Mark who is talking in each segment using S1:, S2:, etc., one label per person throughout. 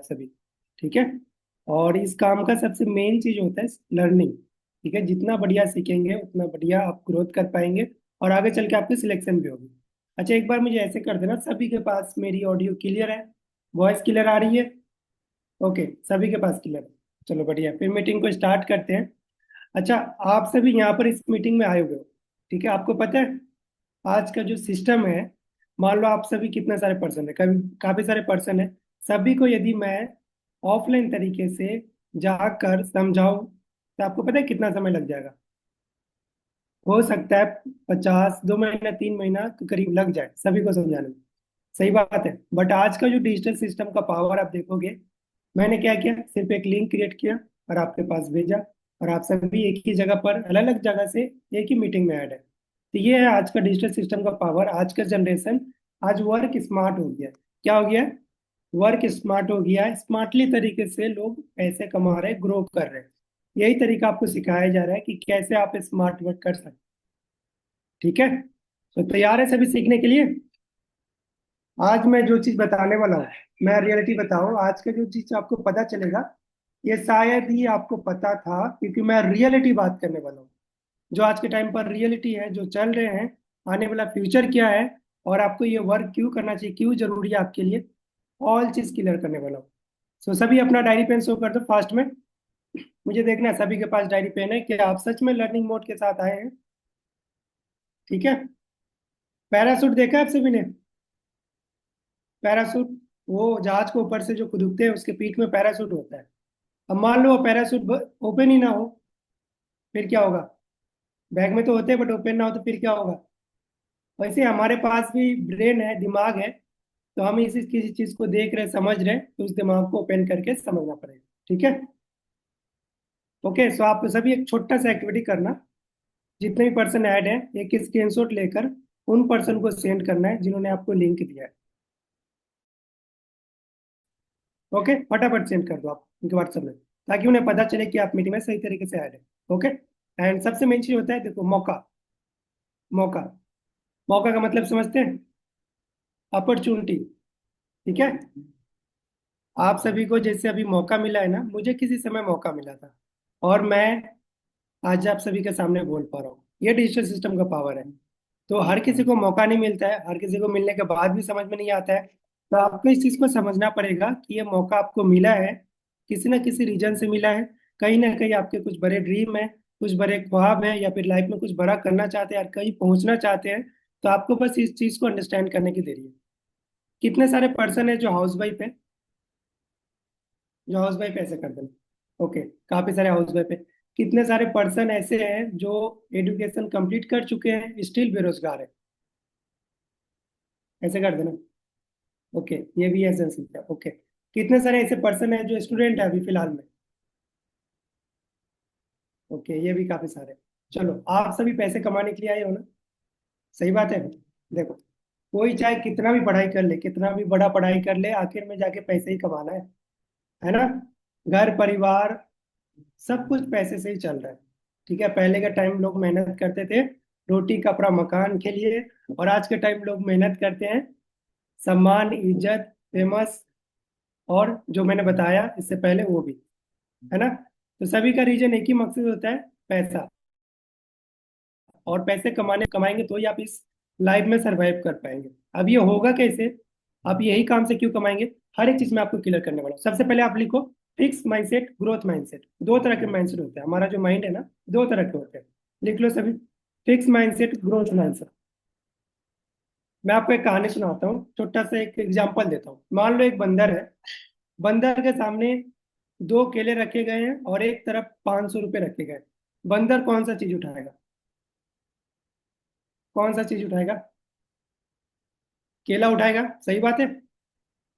S1: आप सभी। ठीक है। और इस काम का सबसे मेन चीज होता है लर्निंग। ठीक है, जितना बढ़िया सीखेंगे उतना बढ़िया आप ग्रोथ कर पाएंगे और आगे चल के आपकी सिलेक्शन भी होगी। अच्छा, एक बार मुझे ऐसे कर देना, सभी के पास मेरी ऑडियो क्लियर है, वॉइस क्लियर आ रही है? ओके, सभी के पास क्लियर है। चलो बढ़िया, फिर मीटिंग को स्टार्ट करते हैं। अच्छा, आप सभी यहाँ पर इस मीटिंग में आए हुए हो। ठीक है, आपको पता है आज का जो सिस्टम है, मान लो आप सभी कितने सारे पर्सन है, कभी काफी सारे पर्सन है। सभी को यदि मैं ऑफलाइन तरीके से जाकर समझाऊं तो आपको पता है कितना समय लग जाएगा? हो सकता है 50, 2 महीना 3 महीना के करीब लग जाए सभी को समझाने में। सही बात है, बट आज का जो डिजिटल सिस्टम का पावर आप देखोगे, मैंने क्या किया, सिर्फ एक लिंक क्रिएट किया और आपके पास भेजा, और आप सभी एक ही जगह पर अलग अलग जगह से एक ही मीटिंग में ऐड है। तो ये है आज का डिजिटल सिस्टम का पावर। आज का जनरेशन आज वर्क स्मार्ट हो गया है। क्या हो गया है? वर्क स्मार्ट हो गया है। स्मार्टली तरीके से लोग पैसे कमा रहे हैं, ग्रो कर रहे हैं। यही तरीका आपको सिखाया जा रहा है कि कैसे आप स्मार्ट वर्क कर सकते हैं। ठीक है, तो तैयार है सभी सीखने के लिए? आज मैं जो चीज बताने वाला हूँ, मैं रियलिटी बताऊँ, आज का जो चीज आपको पता चलेगा, ये शायद ही आपको पता था, क्योंकि मैं रियलिटी बात करने वाला हूँ। जो आज के टाइम पर रियलिटी है, जो चल रहे हैं, आने वाला फ्यूचर क्या है, और आपको ये वर्क क्यों करना चाहिए, क्यों जरूरी है आपके लिए, ऑल चीज क्लियर करने वाला हूँ। सो सभी अपना डायरी पेन शो कर दो फास्ट में। मुझे देखना है सभी के पास डायरी पेन है, क्या आप सच में लर्निंग मोड के साथ आए हैं? ठीक है। पैरासूट देखा है आप सभी ने? पैरासूट, वो जहाज को ऊपर से जो कूदते हैं उसके पीठ में पैरासूट होता है। अब मान लो वो पैरासूट ओपन ही ना हो, फिर क्या होगा? बैग में तो होते हैं बट ओपन ना हो तो फिर क्या होगा? वैसे हमारे पास भी ब्रेन है, दिमाग है, तो हम इसी किसी चीज को देख रहे समझ रहे तो उस दिमाग को ओपन करके समझना पड़ेगा। ठीक है। ओके, सो आप सभी एक छोटा सा एक्टिविटी करना। जितने भी पर्सन ऐड हैं, एक स्क्रीनशॉट लेकर उन पर्सन को सेंड करना है जिन्होंने आपको लिंक दिया है। ओके, फटाफट सेंड कर दो आप उनके व्हाट्सएप में, ताकि उन्हें पता चले कि आप मीटिंग में सही तरीके से ऐड है। ओके। एंड सबसे मेन चीज होता है, देखो, मौका। मौका, मौका का मतलब समझते हैं? अपॉर्चुनिटी। ठीक है। आप सभी को जैसे अभी मौका मिला है ना, मुझे किसी समय मौका मिला था, और मैं आज आप सभी के सामने बोल पा रहा हूँ। ये डिजिटल सिस्टम का पावर है। तो हर किसी को मौका नहीं मिलता है, हर किसी को मिलने के बाद भी समझ में नहीं आता है। तो आपको इस चीज को समझना पड़ेगा कि ये मौका आपको मिला है, किसी ना किसी रीजन से मिला है। कहीं ना कहीं आपके कुछ बड़े ड्रीम है, कुछ बड़े ख्वाब है, या फिर लाइफ में कुछ बड़ा करना चाहते हैं, या कहीं पहुंचना चाहते हैं। तो आपको बस इस चीज को अंडरस्टैंड करने की देरी है। कितने सारे पर्सन है जो हाउस वाइफ है? जो हाउस वाइफ ऐसे कर देना। ओके, काफी सारे हाउस वाइफ है। कितने सारे पर्सन ऐसे हैं जो एजुकेशन कंप्लीट कर चुके हैं, स्टिल बेरोजगार है? ऐसे कर देना। ओके, ये भी है सेंसिटिव। ओके, कितने सारे ऐसे पर्सन है जो स्टूडेंट है अभी फिलहाल में? ओके, ये भी काफी सारे। चलो, आप सभी पैसे कमाने के लिए आए हो ना? सही बात है। देखो, कोई चाहे कितना भी पढ़ाई कर ले, कितना भी बड़ा पढ़ाई कर ले, आखिर में जाके पैसे ही कमाना है ना? घर परिवार सब कुछ पैसे से ही चल रहा है। ठीक है, पहले के टाइम लोग मेहनत करते थे रोटी कपड़ा मकान के लिए, और आज के टाइम लोग मेहनत करते हैं सम्मान इज्जत फेमस, और जो मैंने बताया इससे पहले वो भी, है ना? तो सभी का रीजन एक ही मकसद होता है, पैसा। और पैसे कमाने कमाएंगे तो ही आप इस लाइफ में सरवाइव कर पाएंगे। अब ये होगा कैसे? आप यही काम से क्यों कमाएंगे? हर एक चीज में आपको क्लियर करने वाला हूं। सबसे पहले आप लिखो, फिक्स माइंडसेट ग्रोथ माइंडसेट। दो तरह के माइंडसेट होते हैं, हमारा जो माइंड है ना, दो तरह के होते हैं। लिख लो सभी, फिक्स माइंडसेट ग्रोथ माइंडसेट। मैं आपको एक कहानी सुनाता हूँ, छोटा सा एक एग्जांपल देता हूँ। मान लो एक बंदर है, बंदर के सामने दो केले रखे गए हैं और एक तरफ 500 रुपये रखे गए। बंदर कौन सा चीज उठाएगा? कौन सा चीज उठाएगा? केला उठाएगा, सही बात है।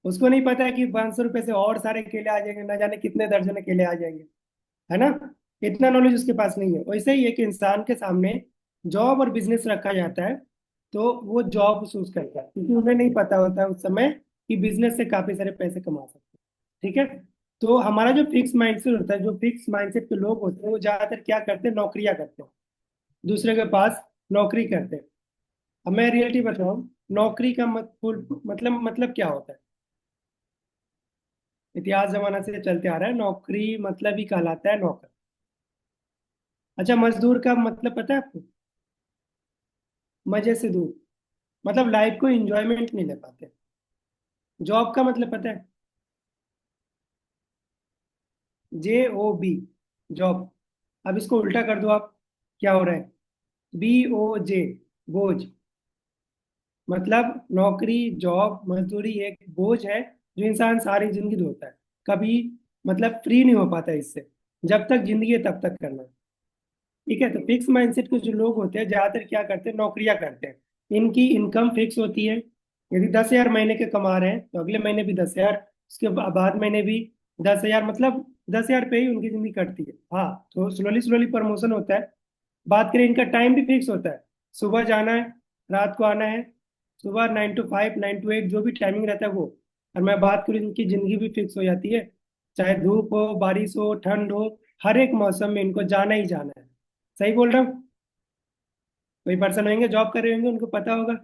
S1: उसको नहीं पता है कि 500 रुपये से और सारे केले आ जाएंगे, ना जाने कितने दर्जन केले आ जाएंगे, है ना? इतना नॉलेज उसके पास नहीं है। वैसे ही एक इंसान के सामने जॉब और बिजनेस रखा जाता है, तो वो जॉब चूज करता है, क्योंकि उन्हें नहीं पता होता है उस समय कि बिजनेस से काफी सारे पैसे कमा सकते हैं। ठीक है। तो हमारा जो फिक्स माइंडसेट होता है, जो फिक्स माइंडसेट के लोग होते हैं, वो ज्यादातर क्या करते हैं, नौकरियां करते हैं, दूसरे के पास नौकरी करते हैं। अब मैं रियलिटी बताऊं, नौकरी का मतलब क्या होता है? इतिहास जमाना से चलते आ रहा है, नौकरी मतलब ही कहलाता है नौकर। अच्छा, मजदूर का मतलब पता है आपको? मजे से दूर, मतलब लाइफ को एंजॉयमेंट नहीं ले पाते। जॉब का मतलब पता है? JOB, job. अब इसको उल्टा कर दो आप, क्या हो रहा है? BOJ, बोझ। मतलब नौकरी, जॉब, मजदूरी एक बोझ है जो इंसान सारी जिंदगी ढोता है। कभी मतलब फ्री नहीं हो पाता इससे। जब तक जिंदगी है तब तक करना है। ठीक है, तो फिक्स माइंडसेट के जो लोग होते हैं ज्यादातर क्या करते हैं, नौकरियां करते हैं। इनकी इनकम फिक्स होती है। यदि 10,000 महीने के कमा रहे हैं तो अगले महीने भी 10,000, उसके बाद महीने भी 10,000, मतलब 10,000 पे ही उनकी जिंदगी कटती है। हाँ, तो स्लोली स्लोली प्रमोशन होता है। बात करें, इनका टाइम भी फिक्स होता है। सुबह जाना है, रात को आना है। सुबह 9 to 5, 9 to 8, जो भी टाइमिंग रहता है वो। और मैं बात करूँ, इनकी जिंदगी भी फिक्स हो जाती है। चाहे धूप हो, बारिश हो, ठंड हो, हर एक मौसम में इनको जाना ही जाना है। सही बोल रहा हूँ? कोई पर्सन होंगे जॉब कर रहे होंगे, उनको पता होगा।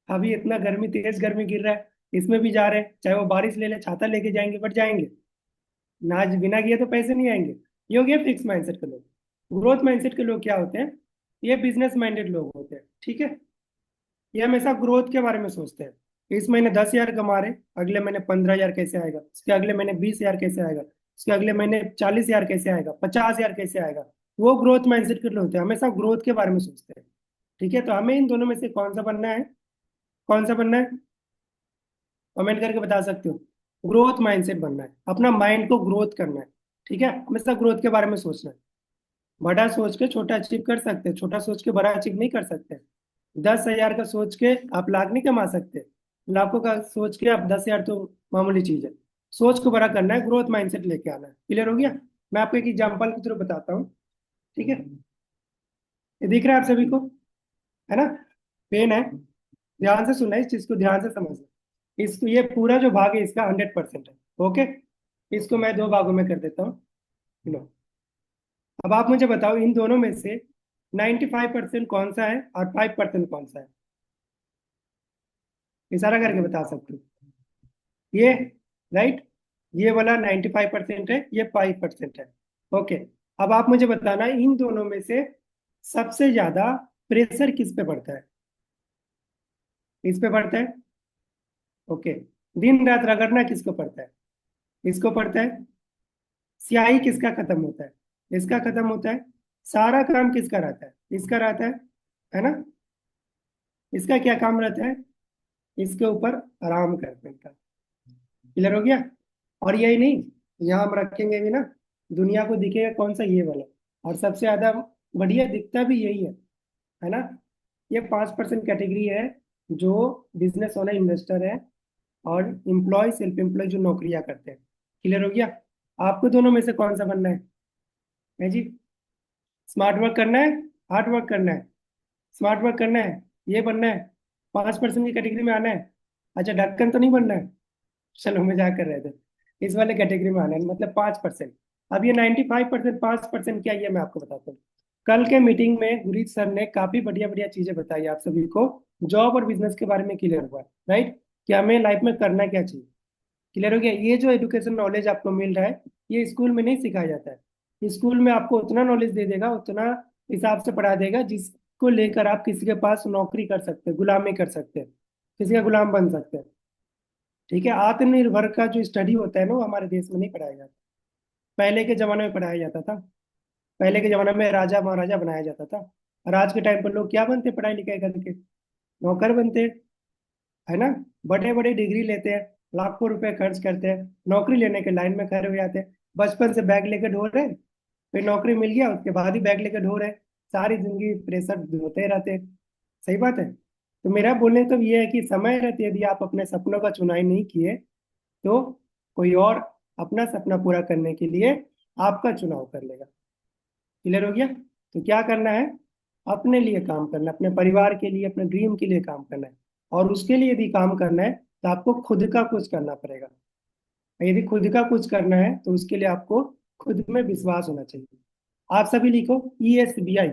S1: अभी इतना गर्मी, तेज गर्मी गिर रहा है, इसमें भी जा रहे हैं, चाहे वो बारिश ले ले, छाता लेके जाएंगे, बट जाएंगे। ना बिना किए तो पैसे नहीं आएंगे। ये हो गया फिक्स माइंडसेट के लोग। ग्रोथ माइंडसेट के लोग क्या होते हैं? ये बिजनेस माइंडेड लोग होते हैं। ठीक है, ये हमेशा ग्रोथ के बारे में सोचते हैं। इस महीने 10,000 कमा रहे, अगले महीने 15,000 कैसे आएगा, उसके अगले महीने 20,000 कैसे आएगा, उसके अगले महीने 40,000 कैसे आएगा, 50,000 कैसे आएगा। वो ग्रोथ माइंडसेट के लोग होते हैं, हमेशा ग्रोथ के बारे में सोचते हैं। ठीक है, तो हमें इन दोनों में से कौन सा बनना है? कौन सा बनना है? कमेंट करके बता सकते हो। ग्रोथ माइंडसेट बनना है, अपना माइंड को ग्रोथ करना है। ठीक है, हमेशा ग्रोथ के बारे में सोचना है। बड़ा सोच के छोटा अचीव कर सकते हैं, छोटा सोच के बड़ा अचीव नहीं कर सकते। 10,000 का सोच के आप लाख नहीं कमा सकते। लाखों का सोच के आप 10,000 तो मामूली चीज है। सोच को बड़ा करना है, ग्रोथ माइंडसेट लेके आना है। क्लियर हो गया? मैं आपको एक एग्जांपल के थ्रू बताता हूँ। ठीक है, ये दिख रहा है आप सभी को, है ना? पेन है। ध्यान से सुनना है, इस चीज को ध्यान से समझना। इसको, ये पूरा जो भाग है इसका 100% है। ओके, इसको मैं दो भागों में कर देता हूँ। लो, अब आप मुझे बताओ, इन दोनों में से 95% कौन सा है और 5% कौन सा है? इशारा करके बता सकते हो। ये, राइट, ये वाला 95% है, ये 5% है। ओके, अब आप मुझे बताना, इन दोनों में से सबसे ज्यादा प्रेशर किस पे पड़ता है? इस पे पड़ता है। ओके, दिन रात रगड़ना किसको पड़ता है? इसको पड़ता है। स्याही किसका खत्म होता है? इसका खत्म होता है। सारा काम किसका रहता है? इसका रहता है ना? इसका क्या काम रहता है? इसके ऊपर आराम करने का। क्लियर हो गया? और यही नहीं, यहाँ हम रखेंगे भी ना, दुनिया को दिखेगा कौन सा, ये वाला। और सबसे ज्यादा बढ़िया दिखता भी यही है ना? ये 5% कैटेगरी है जो बिजनेस ओनर, इन्वेस्टर है, और एम्प्लॉय, सेल्फ एम्प्लॉय जो नौकरियां करते हैं। क्लियर हो गया? आपको दोनों में से कौन सा बनना है जी? स्मार्ट वर्क करना है, हार्ड वर्क करना है? स्मार्ट वर्क करना है, ये बनना है, 5% की कैटेगरी में आना है। अच्छा, ढक्कन तो नहीं बनना है? चलो, मजाक कर रहे थे। इस वाले कैटेगरी में आना है, मतलब 5%। अब ये 95%, 5% क्या, ये मैं आपको बताता हूँ। कल के मीटिंग में गुरीश सर ने काफी बढ़िया बढ़िया चीजें बताई आप सभी को। जॉब और बिजनेस के बारे में क्लियर हुआ, राइट, कि हमें लाइफ में करना क्या चाहिए। क्लियर हो गया? ये जो एजुकेशन नॉलेज आपको मिल रहा है, ये स्कूल में नहीं सिखाया जाता है। स्कूल में आपको उतना नॉलेज दे देगा, उतना हिसाब से पढ़ा देगा जिसको लेकर आप किसी के पास नौकरी कर सकते हैं, गुलामी कर सकते हैं, किसी का गुलाम बन सकते हैं। ठीक है, आत्मनिर्भर का जो स्टडी होता है ना, वो हमारे देश में नहीं पढ़ाया जाता। पहले के जमाने में पढ़ाया जाता था। पहले के जमाने में राजा महाराजा बनाया जाता था। और आज के टाइम पर लोग क्या बनते, पढ़ाई लिखाई करके? नौकर बनते, है ना? बड़े बड़े डिग्री लेते हैं, लाखों रुपए खर्च करते हैं, नौकरी लेने के लाइन में खड़े हो जाते हैं। बचपन से बैग लेके ढो रहे हैं, फिर नौकरी मिल गया, उसके बाद ही बैग लेके ढो रहे हैं। सारी जिंदगी प्रेशर ढोते रहते हैं। सही बात है। तो मेरा बोलने का तो ये है कि समय रहते यदि आप अपने सपनों का चुनाव नहीं किए, तो कोई और अपना सपना पूरा करने के लिए आपका चुनाव कर लेगा। क्लियर हो गया? तो क्या करना है? अपने लिए काम करना है, अपने परिवार के लिए, अपने ड्रीम के लिए काम करना है। और उसके लिए यदि काम करना है तो आपको खुद का कुछ करना पड़ेगा। यदि खुद का कुछ करना है तो उसके लिए आपको खुद में विश्वास होना चाहिए। आप सभी लिखो, ESBI।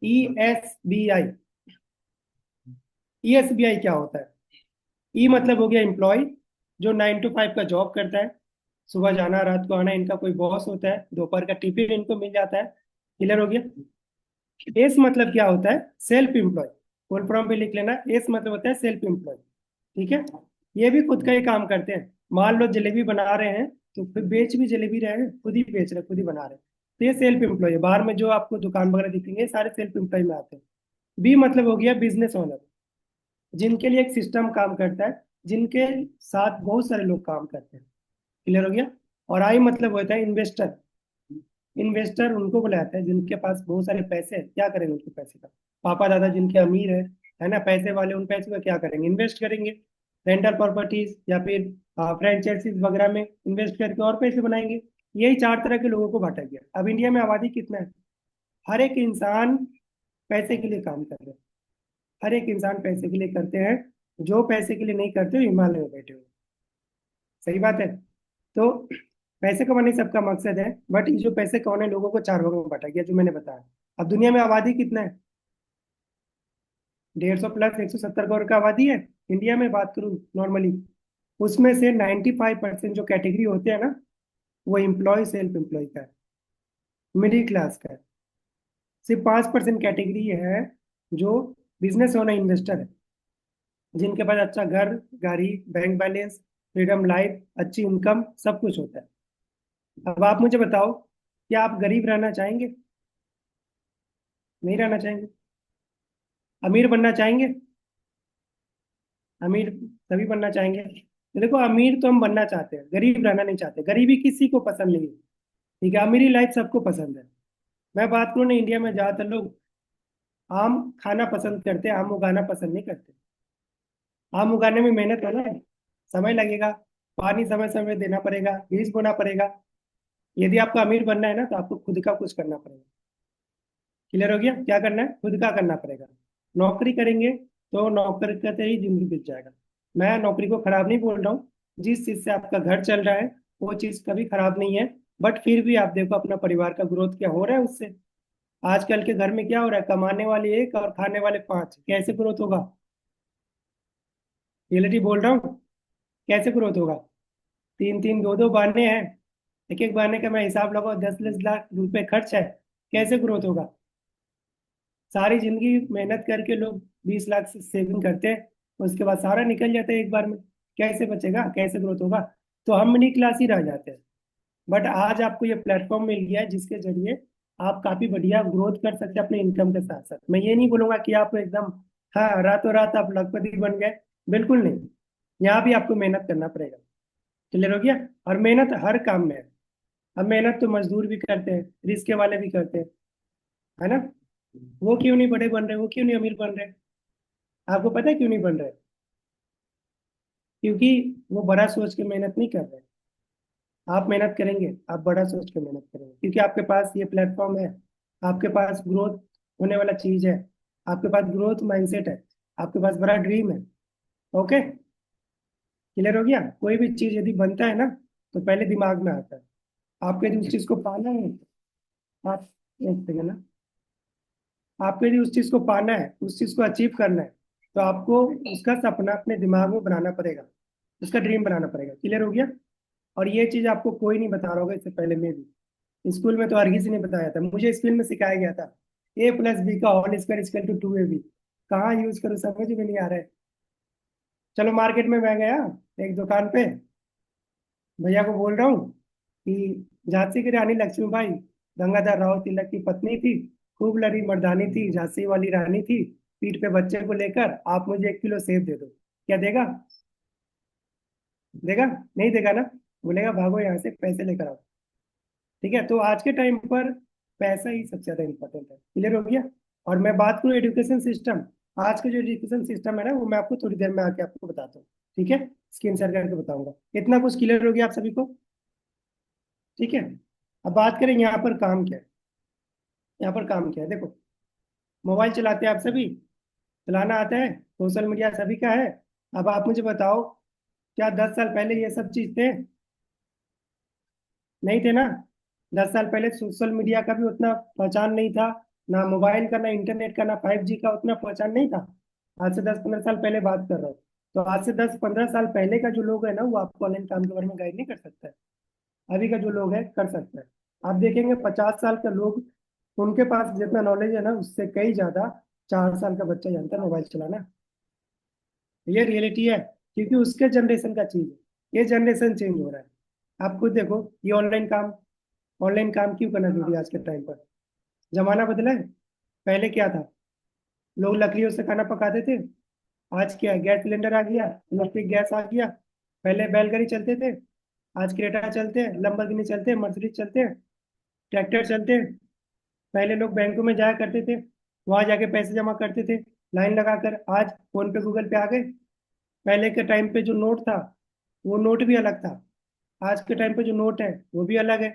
S1: ESBI, ESBI क्या होता है? ई मतलब हो गया एम्प्लॉय, जो 9 to 5 का जॉब करता है। सुबह जाना रात को आना, इनका कोई बॉस होता है, दोपहर का टिफिन इनको मिल जाता है। क्लियर हो गया। एस मतलब क्या होता है? Self employ. फुल फॉर्म पे लिख लेना, एस मतलब होता है सेल्फ एम्प्लॉय। ठीक है। ये भी खुद का ही काम करते हैं। मान लो जलेबी बना रहे हैं, तो फिर बेच भी जलेबी रहे हैं, खुद ही बेच रहे हैं, खुद ही बना रहे हैं। तो ये सेल्फ एम्प्लॉय है। बाहर में जो आपको दुकान वगैरह दिखेंगे सारे सेल्फ एम्प्लॉय में आते हैं। बी मतलब हो गया बिजनेस ओनर, जिनके लिए एक सिस्टम काम करता है, जिनके साथ बहुत सारे लोग काम करते हैं। क्लियर हो गया। और आई मतलब होता है इन्वेस्टर। इन्वेस्टर उनको बुलाता है जिनके पास बहुत सारे पैसे हैं। क्या करेंगे उनके पैसे का? पापा दादा जिनके अमीर है ना, पैसे वाले, उन पैसों का क्या करेंगे? इन्वेस्ट करेंगे। रेंटल प्रॉपर्टीज या फिर फ्रेंचाइजीज वगैरह में इन्वेस्ट करके और पैसे बनाएंगे। यही चार तरह के लोगों को बांटा गया। अब इंडिया में आबादी कितना है? हर एक इंसान पैसे के लिए काम कर रहे हैं। हर एक इंसान पैसे के लिए करते हैं। जो पैसे के लिए नहीं करते वो हिमालय में बैठे हुए हैं। सही बात है। तो पैसे कमाने सबका मकसद है, बट ये जो पैसे कमाने लोगों को चार भागों में बांटा गया जो मैंने बताया। अब दुनिया में आबादी कितना है? 150 प्लस 170 करोड़ का आबादी है। इंडिया में बात करूं नॉर्मली, उसमें से 95% जो कैटेगरी होते हैं ना, वो एम्प्लॉय सेल्फ एम्प्लॉय का है, मिडिल क्लास का है। सिर्फ 5% कैटेगरी है जो बिजनेस ओनर इन्वेस्टर है, जिनके पास अच्छा घर, गाड़ी, बैंक बैलेंस, फ्रीडम लाइफ, अच्छी इनकम, सब कुछ होता है। अब आप मुझे बताओ, क्या आप गरीब रहना चाहेंगे? नहीं रहना चाहेंगे। अमीर बनना चाहेंगे? अमीर तभी बनना चाहेंगे। तो देखो, अमीर तो हम बनना चाहते हैं, गरीब रहना नहीं चाहते। गरीबी किसी को पसंद नहीं है। ठीक है, अमीरी लाइफ सबको पसंद है। मैं बात करूँ ना, इंडिया में ज्यादातर लोग आम खाना पसंद करते हैं, आम उगाना पसंद नहीं करते। आम उगाने में मेहनत है ना, समय लगेगा, पानी समय समय देना पड़ेगा, बीज बोना पड़ेगा। यदि आपको अमीर बनना है ना, तो आपको खुद का कुछ करना पड़ेगा। क्लियर हो गया? क्या करना है? खुद का करना पड़ेगा। नौकरी करेंगे तो नौकरी करते ही जिंदगी बीत जाएगा। मैं नौकरी को खराब नहीं बोल रहा हूँ। जिस चीज से आपका घर चल रहा है वो चीज कभी खराब नहीं है। बट फिर भी आप देखो अपना परिवार का ग्रोथ क्या हो रहा है उससे। आजकल के घर में क्या हो रहा है? कमाने वाले एक और खाने वाले पांच, कैसे ग्रोथ होगा? रियलिटी बोल रहा हूँ। कैसे ग्रोथ होगा? तीन तीन दो दो बहाने हैं। एक एक बहाने का मैं हिसाब लगाओ, 10 10 लाख रुपए खर्च है। कैसे ग्रोथ होगा? सारी जिंदगी मेहनत करके लोग 20 लाख से सेविंग करते हैं, उसके बाद सारा निकल जाता है एक बार में। कैसे बचेगा? कैसे ग्रोथ होगा? तो हम मिडिल क्लास ही रह जाते हैं। बट आज आपको ये प्लेटफॉर्म मिल गया है जिसके जरिए आप काफी बढ़िया ग्रोथ कर सकते हैं अपने इनकम के साथ साथ। मैं ये नहीं बोलूंगा कि आप एकदम, हाँ, रातों रात आप लखपति बन गए। बिल्कुल नहीं। यहाँ भी आपको मेहनत करना पड़ेगा। क्लियर हो गया। और मेहनत हर काम में है। अब मेहनत तो मजदूर भी करते हैं, रिस्के वाले भी करते हैं, है ना? वो क्यों नहीं बड़े बन रहे? वो क्यों नहीं अमीर बन रहे? आपको पता है क्यों नहीं बन रहे? क्योंकि वो बड़ा सोच के मेहनत नहीं कर रहे। आप मेहनत करेंगे, आप बड़ा सोच के मेहनत करेंगे, क्योंकि आपके पास ये प्लेटफॉर्म है। आपके पास ग्रोथ होने वाला चीज है। आपके पास ग्रोथ माइंडसेट है। आपके पास बड़ा ड्रीम है। ओके। क्लियर हो गया। कोई भी चीज यदि बनता है ना, तो पहले दिमाग में आता है। आपको यदि उस चीज को पाना है, आप, एक सेकंड ना, आपको यदि उस चीज को पाना है, उस चीज को अचीव करना है, तो आपको उसका सपना अपने दिमाग में बनाना पड़ेगा। उसका ड्रीम बनाना पड़ेगा। क्लियर हो गया। और ये चीज आपको कोई नहीं बता रहा होगा इससे पहले। मैं भी स्कूल में तो हर किसी ने बताया था, मुझे स्कूल में सिखाया गया था, A+B का whole square equal to 2AB। कहाँ यूज करूँ समझ में नहीं आ रहा है। चलो, मार्केट में मैं गया एक दुकान पे, भैया को बोल रहा हूँ कि झांसी की रानी लक्ष्मीबाई गंगाधर राव तिलक की पत्नी थी, खूब लड़ी मर्दानी थी, झांसी वाली रानी थी, पीठ पे बच्चे को लेकर आप मुझे 1 किलो सेब दे दो। क्या देगा? देगा? नहीं देगा ना। बोलेगा भागो यहाँ से, पैसे लेकर आओ। ठीक है। तो आज के टाइम पर पैसा ही सबसे ज्यादा इंपॉर्टेंट है। क्लियर हो गया। और मैं बात करूँ एजुकेशन सिस्टम, आज का जो एजुकेशन सिस्टम है ना, वो मैं आपको थोड़ी देर में आके आपको बताता हूँ। ठीक है। स्क्रीन शेयर करके बताऊंगा। इतना कुछ क्लियर हो गया आप सभी को? ठीक है। अब बात करें यहाँ पर काम क्या है। यहाँ पर काम क्या है, देखो, मोबाइल चलाते हैं आप सभी, चलाना आता है, सोशल मीडिया सभी का है। अब आप मुझे बताओ, क्या 10 साल पहले ये सब चीज थे? नहीं थे ना। 10 साल पहले सोशल मीडिया का भी उतना पहचान नहीं था, ना मोबाइल का, ना इंटरनेट का, ना 5G का उतना पहचान नहीं था। आज से 10 15 साल पहले बात कर रहा हूँ। तो आज से 10 15 साल पहले का जो लोग है ना, वो आपको ऑनलाइन काम के बारे में गाइड नहीं कर सकता है। अभी का जो लोग है कर सकते हैं। आप देखेंगे 50 साल के लोग, उनके पास जितना नॉलेज है ना उससे कई ज्यादा 4 साल का बच्चा जानता है मोबाइल चलाना। ये रियलिटी है, क्योंकि उसके जनरेशन का चीज है, ये जनरेशन चेंज हो रहा है। आप खुद देखो, ये ऑनलाइन काम क्यों करना जरूरी है आज के टाइम पर? जमाना बदला है। पहले क्या था? लोग लकड़ियों से खाना पकाते थे। आज क्या है? गैस सिलेंडर आ गया, इलेक्ट्रिक गैस आ गया। पहले बैलगाड़ी चलते थे, आज क्रेटा चलते हैं, लंबरगिनी चलते हैं, मर्सिडीज चलते हैं, ट्रैक्टर चलते हैं। पहले लोग बैंकों में जाया करते थे, वहां जाके पैसे जमा करते थे लाइन लगाकर। आज फोन पे गूगल पे आ गए। पहले के टाइम पे जो नोट था, वो नोट भी अलग था। आज के टाइम पे जो नोट है वो भी अलग है।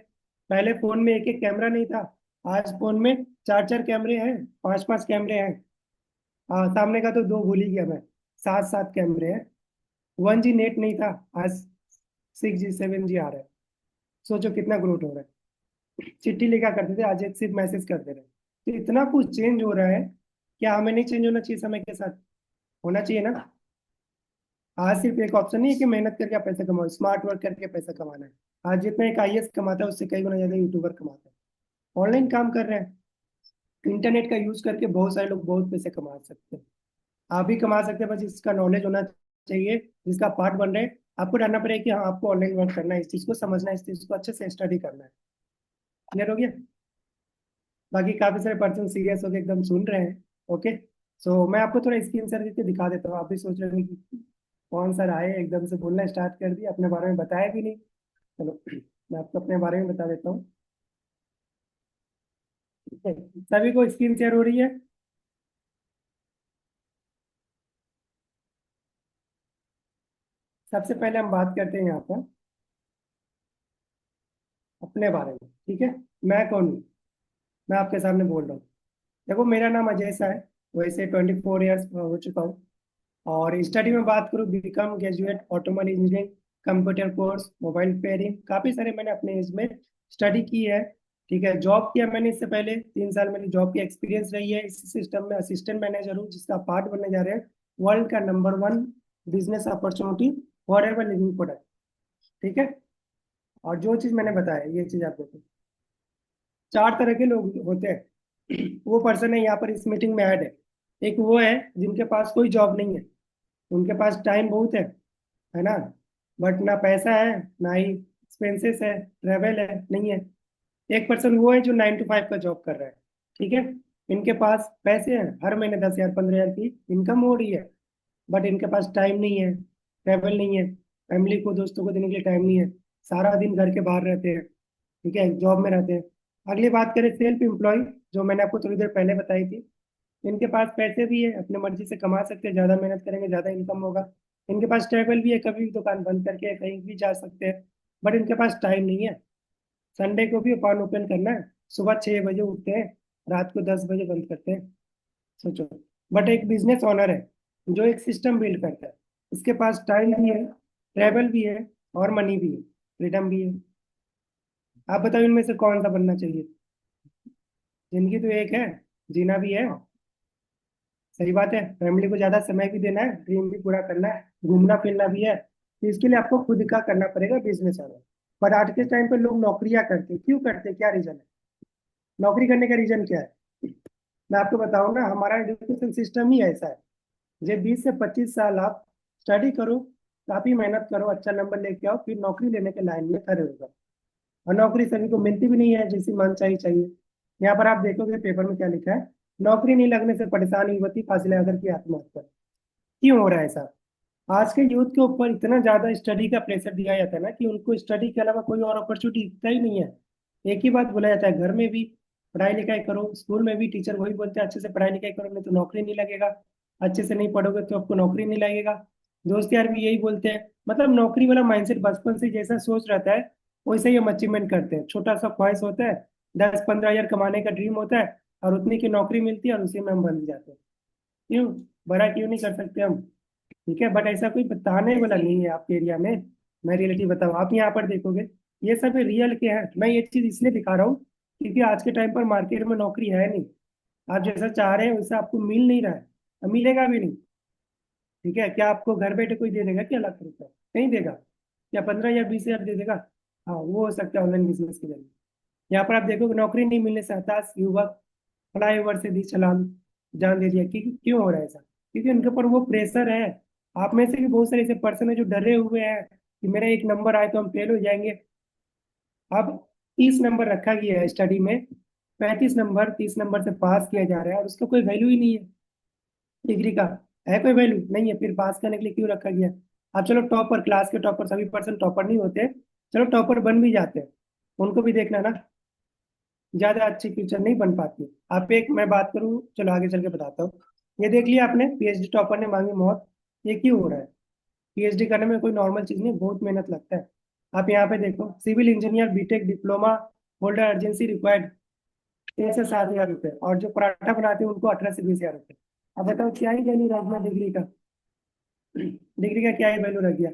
S1: पहले फोन में एक एक कैमरा नहीं था, आज फोन में चार चार कैमरे हैं, पांच पांच कैमरे हैं। हाँ, सामने का तो दो भूल ही गया मैं। सात सात कैमरे हैं। 1G नेट नहीं था, आज 6G 7G आ रहा है। सोचो कितना ग्रोथ हो रहा है। चिट्ठी लिखा करते थे, आज एक सिर्फ मैसेज करते रहे। तो इतना कुछ चेंज हो रहा है। क्या हमें नहीं चेंज होना चाहिए समय के साथ? होना चाहिए ना। आज सिर्फ एक ऑप्शन नहीं है कि मेहनत करके आप पैसा कमाओ, स्मार्ट वर्क करके पैसा कमाना है। आज जितना एक IAS कमाता है उससे कई गुना ज्यादा यूट्यूबर कमाता है। ऑनलाइन काम कर रहे हैं, इंटरनेट का यूज करके बहुत सारे लोग बहुत पैसे कमा सकते हैं। आप भी कमा सकते हैं, बस इसका नॉलेज होना चाहिए, जिसका पार्ट बन रहे हैं। आपको जानना पड़ेगा कि हाँ, आपको ऑनलाइन वर्क करना है, इस चीज को समझना है, इस चीज को अच्छे से स्टडी करना है। क्लियर हो गया? बाकी काफी सारे पर्सन सीरियस होकर एकदम सुन रहे हैं। ओके। सो मैं आपको थोड़ा स्क्रीन शेयर करके दिखा देता हूँ। आप भी सोच रहे हैं कि कौन सर आए एकदम से बोलना स्टार्ट कर दिया, अपने बारे में बताया भी नहीं। चलो मैं आपको अपने बारे में बता देता हूँ। ठीक है, सभी को स्क्रीन शेयर हो रही है? सबसे पहले हम बात करते हैं यहाँ पर अपने बारे में। ठीक है, मैं कौन हूँ? मैं आपके सामने बोल रहा हूँ। देखो, मेरा नाम अजय सा है। वैसे 24 ईयर्स हो चुका हूँ। और स्टडी में बात करूँ, BCom graduate automobile engineering, computer course, mobile repairing, काफ़ी सारे मैंने अपने एज में स्टडी की है। ठीक है, जॉब किया मैंने इससे पहले 3 साल मेरी जॉब की एक्सपीरियंस रही है। इस सिस्टम में असिस्टेंट मैनेजर हूँ, जिसका पार्ट बनने जा रहे हैं वर्ल्ड का number 1 business opportunity for ever living product. ठीक है। और जो चीज़ मैंने बताया, ये चीज़ आप देखो, 4 तरह के लोग होते हैं। वो पर्सन है यहाँ पर इस मीटिंग में ऐड है। एक वो है जिनके पास कोई जॉब नहीं है, उनके पास टाइम बहुत है ना, बट ना पैसा है, ना ही एक्सपेंसेस है, ट्रेवल है नहीं है। एक पर्सन वो है जो 9 to 5 का जॉब कर रहा है। ठीक है, इनके पास पैसे हैं, हर महीने 10,000 15,000 की इनकम हो रही है, बट इनके पास टाइम नहीं है, ट्रेवल नहीं है, फैमिली को दोस्तों को देने के लिए टाइम नहीं है, सारा दिन घर के बाहर रहते हैं। ठीक है, जॉब में रहते हैं। अगली बात करें सेल्फ एम्प्लॉय, जो मैंने आपको थोड़ी देर पहले बताई थी। इनके पास पैसे भी है, अपने मर्जी से कमा सकते हैं, ज़्यादा मेहनत करेंगे ज़्यादा इनकम होगा। इनके पास ट्रेवल भी है, कभी भी दुकान बंद करके कहीं भी जा सकते हैं, बट इनके पास टाइम नहीं है। संडे को भी दुकान ओपन करना है, सुबह 6 बजे उठते हैं, रात को 10 बजे बंद करते हैं। सोचो। बट एक बिजनेस ओनर है जो एक सिस्टम बिल्ड करता है, इसके पास टाइम भी है, ट्रेवल भी है, और मनी भी है, फ्रीडम भी है। आप बताओ इनमें से कौन सा बनना चाहिए? जिंदगी तो एक है, जीना भी है। सही बात है, फैमिली को ज्यादा समय भी देना है, ड्रीम भी पूरा करना है, घूमना फिरना भी है, तो इसके लिए आपको खुद का करना पड़ेगा बिजनेस वाला। पर आज के टाइम पे लोग नौकरियां करते हैं, क्यों करते हैं? क्या रीजन है? नौकरी करने का रीजन क्या है? मैं आपको बताऊं ना, हमारा एजुकेशन सिस्टम ही ऐसा है। जे 20 से 25 साल आप स्टडी करो, काफी मेहनत करो, अच्छा नंबर लेके आओ, फिर नौकरी लेने के लाइन में खड़े हो जाओ। और नौकरी सभी को मिलती भी नहीं है जैसी मन चाहिए चाहिए। यहाँ पर आप देखोगे पेपर में क्या लिखा है, नौकरी नहीं लगने से परेशान युवती फांसी लगाकर की आत्महत्या। क्यों हो रहा है ऐसा? आज के यूथ के ऊपर इतना ज्यादा स्टडी का प्रेशर दिया जाता है ना, कि उनको स्टडी के अलावा कोई और अपॉर्चुनिटी दिखता ही नहीं है। एक ही बात बोला जाता है घर में भी, पढ़ाई लिखाई करो, स्कूल में भी टीचर वही बोलते हैं अच्छे से पढ़ाई लिखाई करो नहीं तो नौकरी नहीं लगेगा, अच्छे से नहीं पढ़ोगे तो आपको नौकरी नहीं लगेगा। दोस्त यार भी यही बोलते हैं। मतलब नौकरी वाला माइंडसेट बचपन से जैसा सोच रहता है, वैसे ही हम अचीवमेंट करते हैं। छोटा सा ख्वाहिश होता है, 10-15 हजार कमाने का ड्रीम होता है, और उतनी की नौकरी मिलती है और उसी में हम बंध जाते हैं। क्यों? बड़ा क्यों नहीं कर सकते हम? ठीक है, बट ऐसा कोई बताने वाला नहीं है आपके एरिया में। मैं रियलिटी बताऊँ, आप यहाँ पर देखोगे, ये सब रियल के हैं। मैं ये चीज इसलिए दिखा रहा हूँ क्योंकि आज के टाइम पर मार्केट में नौकरी है नहीं। आप जैसा चाह रहे हैं वैसा आपको मिल नहीं रहा है, और मिलेगा भी नहीं। ठीक है, क्या आपको घर बैठे कोई दे देगा क्या? 1 लाख रुपए नहीं देगा? क्या 15 या 20 हजार दे देगा? हाँ वो हो सकता है ऑनलाइन बिजनेस के जरिए। यहाँ पर आप देखो कि नौकरी नहीं मिलने से हताश युवक फ्लाईओवर से दी छलांग, जान दे दिया। क्यों हो रहा है ऐसा? क्योंकि उनके ऊपर वो प्रेशर है। आप में से भी बहुत सारे ऐसे पर्सन है जो डरे हुए हैं कि मेरा एक नंबर आए तो हम फेल हो जाएंगे। अब 30 नंबर रखा गया है स्टडी में, 35 नंबर, 30 नंबर से पास किया जा रहा है और उसका कोई वैल्यू ही नहीं है। डिग्री का है कोई वैल्यू नहीं है, फिर पास करने के लिए क्यों रखा गया? अब चलो टॉपर, क्लास के टॉपर, सभी पर्सन टॉपर नहीं होते, चलो टॉपर बन भी जाते हैं, उनको भी देखना ना, ज्यादा अच्छी फ्यूचर नहीं बन पाती। आप एक मैं बात करूं, चलो आगे चल के बताता हूँ। ये देख लिया आपने, पीएचडी टॉपर ने मांगी मौत। ये क्यों हो रहा है? पीएचडी करने में कोई नॉर्मल चीज नहीं, बहुत मेहनत लगता है। आप यहाँ पे देखो, civil engineer BTech diploma holder urgency required 6 से 7 हजार रुपये, और जो पराठा बनाते हैं उनको 18 से 20 हजार रुपये। अब बताओ क्या ही वैल्यू रख गया डिग्री का? डिग्री का क्या ही वैल्यू रख गया?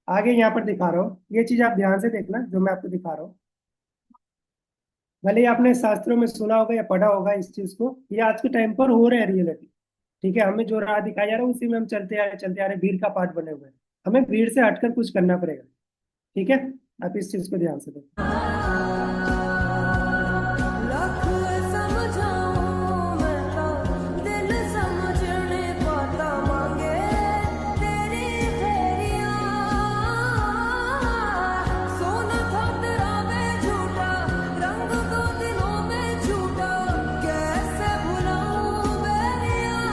S1: आगे यहाँ पर दिखा रहा हूँ, ये चीज आप ध्यान से देखना जो मैं आपको दिखा रहा हूँ। भले ही आपने शास्त्रों में सुना होगा या पढ़ा होगा इस चीज को, ये आज के टाइम पर हो रहा है रियलिटी। ठीक है, हमें जो राह दिखाया जा रहा है उसी में हम चलते आ रहे, भीड़ का पार्ट बने हुए हैं। हमें भीड़ से हटकर कुछ करना पड़ेगा। ठीक है, आप इस चीज को ध्यान से देखो।
S2: लख समझाऊं मैं तो दिल समझने पाता मांगे तेरी फेरियां। सोना था तेरा में झूठा, रंग दो दिलों में झूठा, कैसे भुलाऊं बेरिया।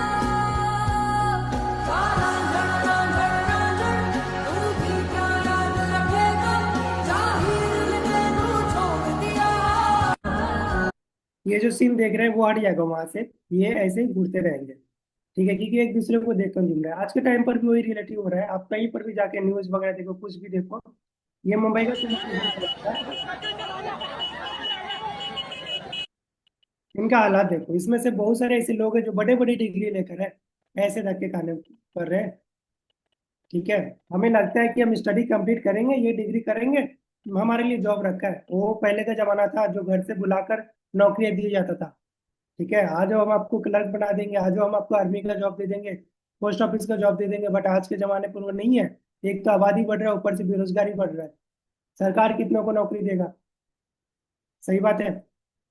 S2: काला लड़ना लड़ना लड़, तू भी क्या याद रखेगा, जाहिर मैनू छोड़ दिया।
S1: ये जो सीन देख रहे हैं वो हट जाएगा वहां से, ये ऐसे ही घूरते रहेंगे। ठीक है, क्योंकि एक दूसरे को देखकर घूम रहा है। आज के टाइम पर भी वही रियलिटी हो रहा है, आप कहीं पर भी जाके न्यूज वगैरह देखो, कुछ भी देखो, ये मुंबई का चुनाव है। इनका हालात देखो, इसमें से बहुत सारे ऐसे लोग हैं जो बड़े बड़ी डिग्री लेकर है, ऐसे धक्के खाने कर रहे हैं। ठीक है, हमें लगता है कि हम स्टडी कंप्लीट करेंगे, ये डिग्री करेंगे, हमारे लिए जॉब रखा है। वो पहले का जमाना था जो घर से बुलाकर नौकरियां दी जाता था। ठीक है, आज हम आपको क्लर्क बना देंगे, आज हम आपको आर्मी का जॉब दे देंगे, पोस्ट ऑफिस का जॉब दे देंगे, बट आज के जमाने पर वो नहीं है। एक तो आबादी बढ़ रहा है, ऊपर से बेरोजगारी बढ़ रहा है, सरकार कितनों को नौकरी देगा? सही बात है।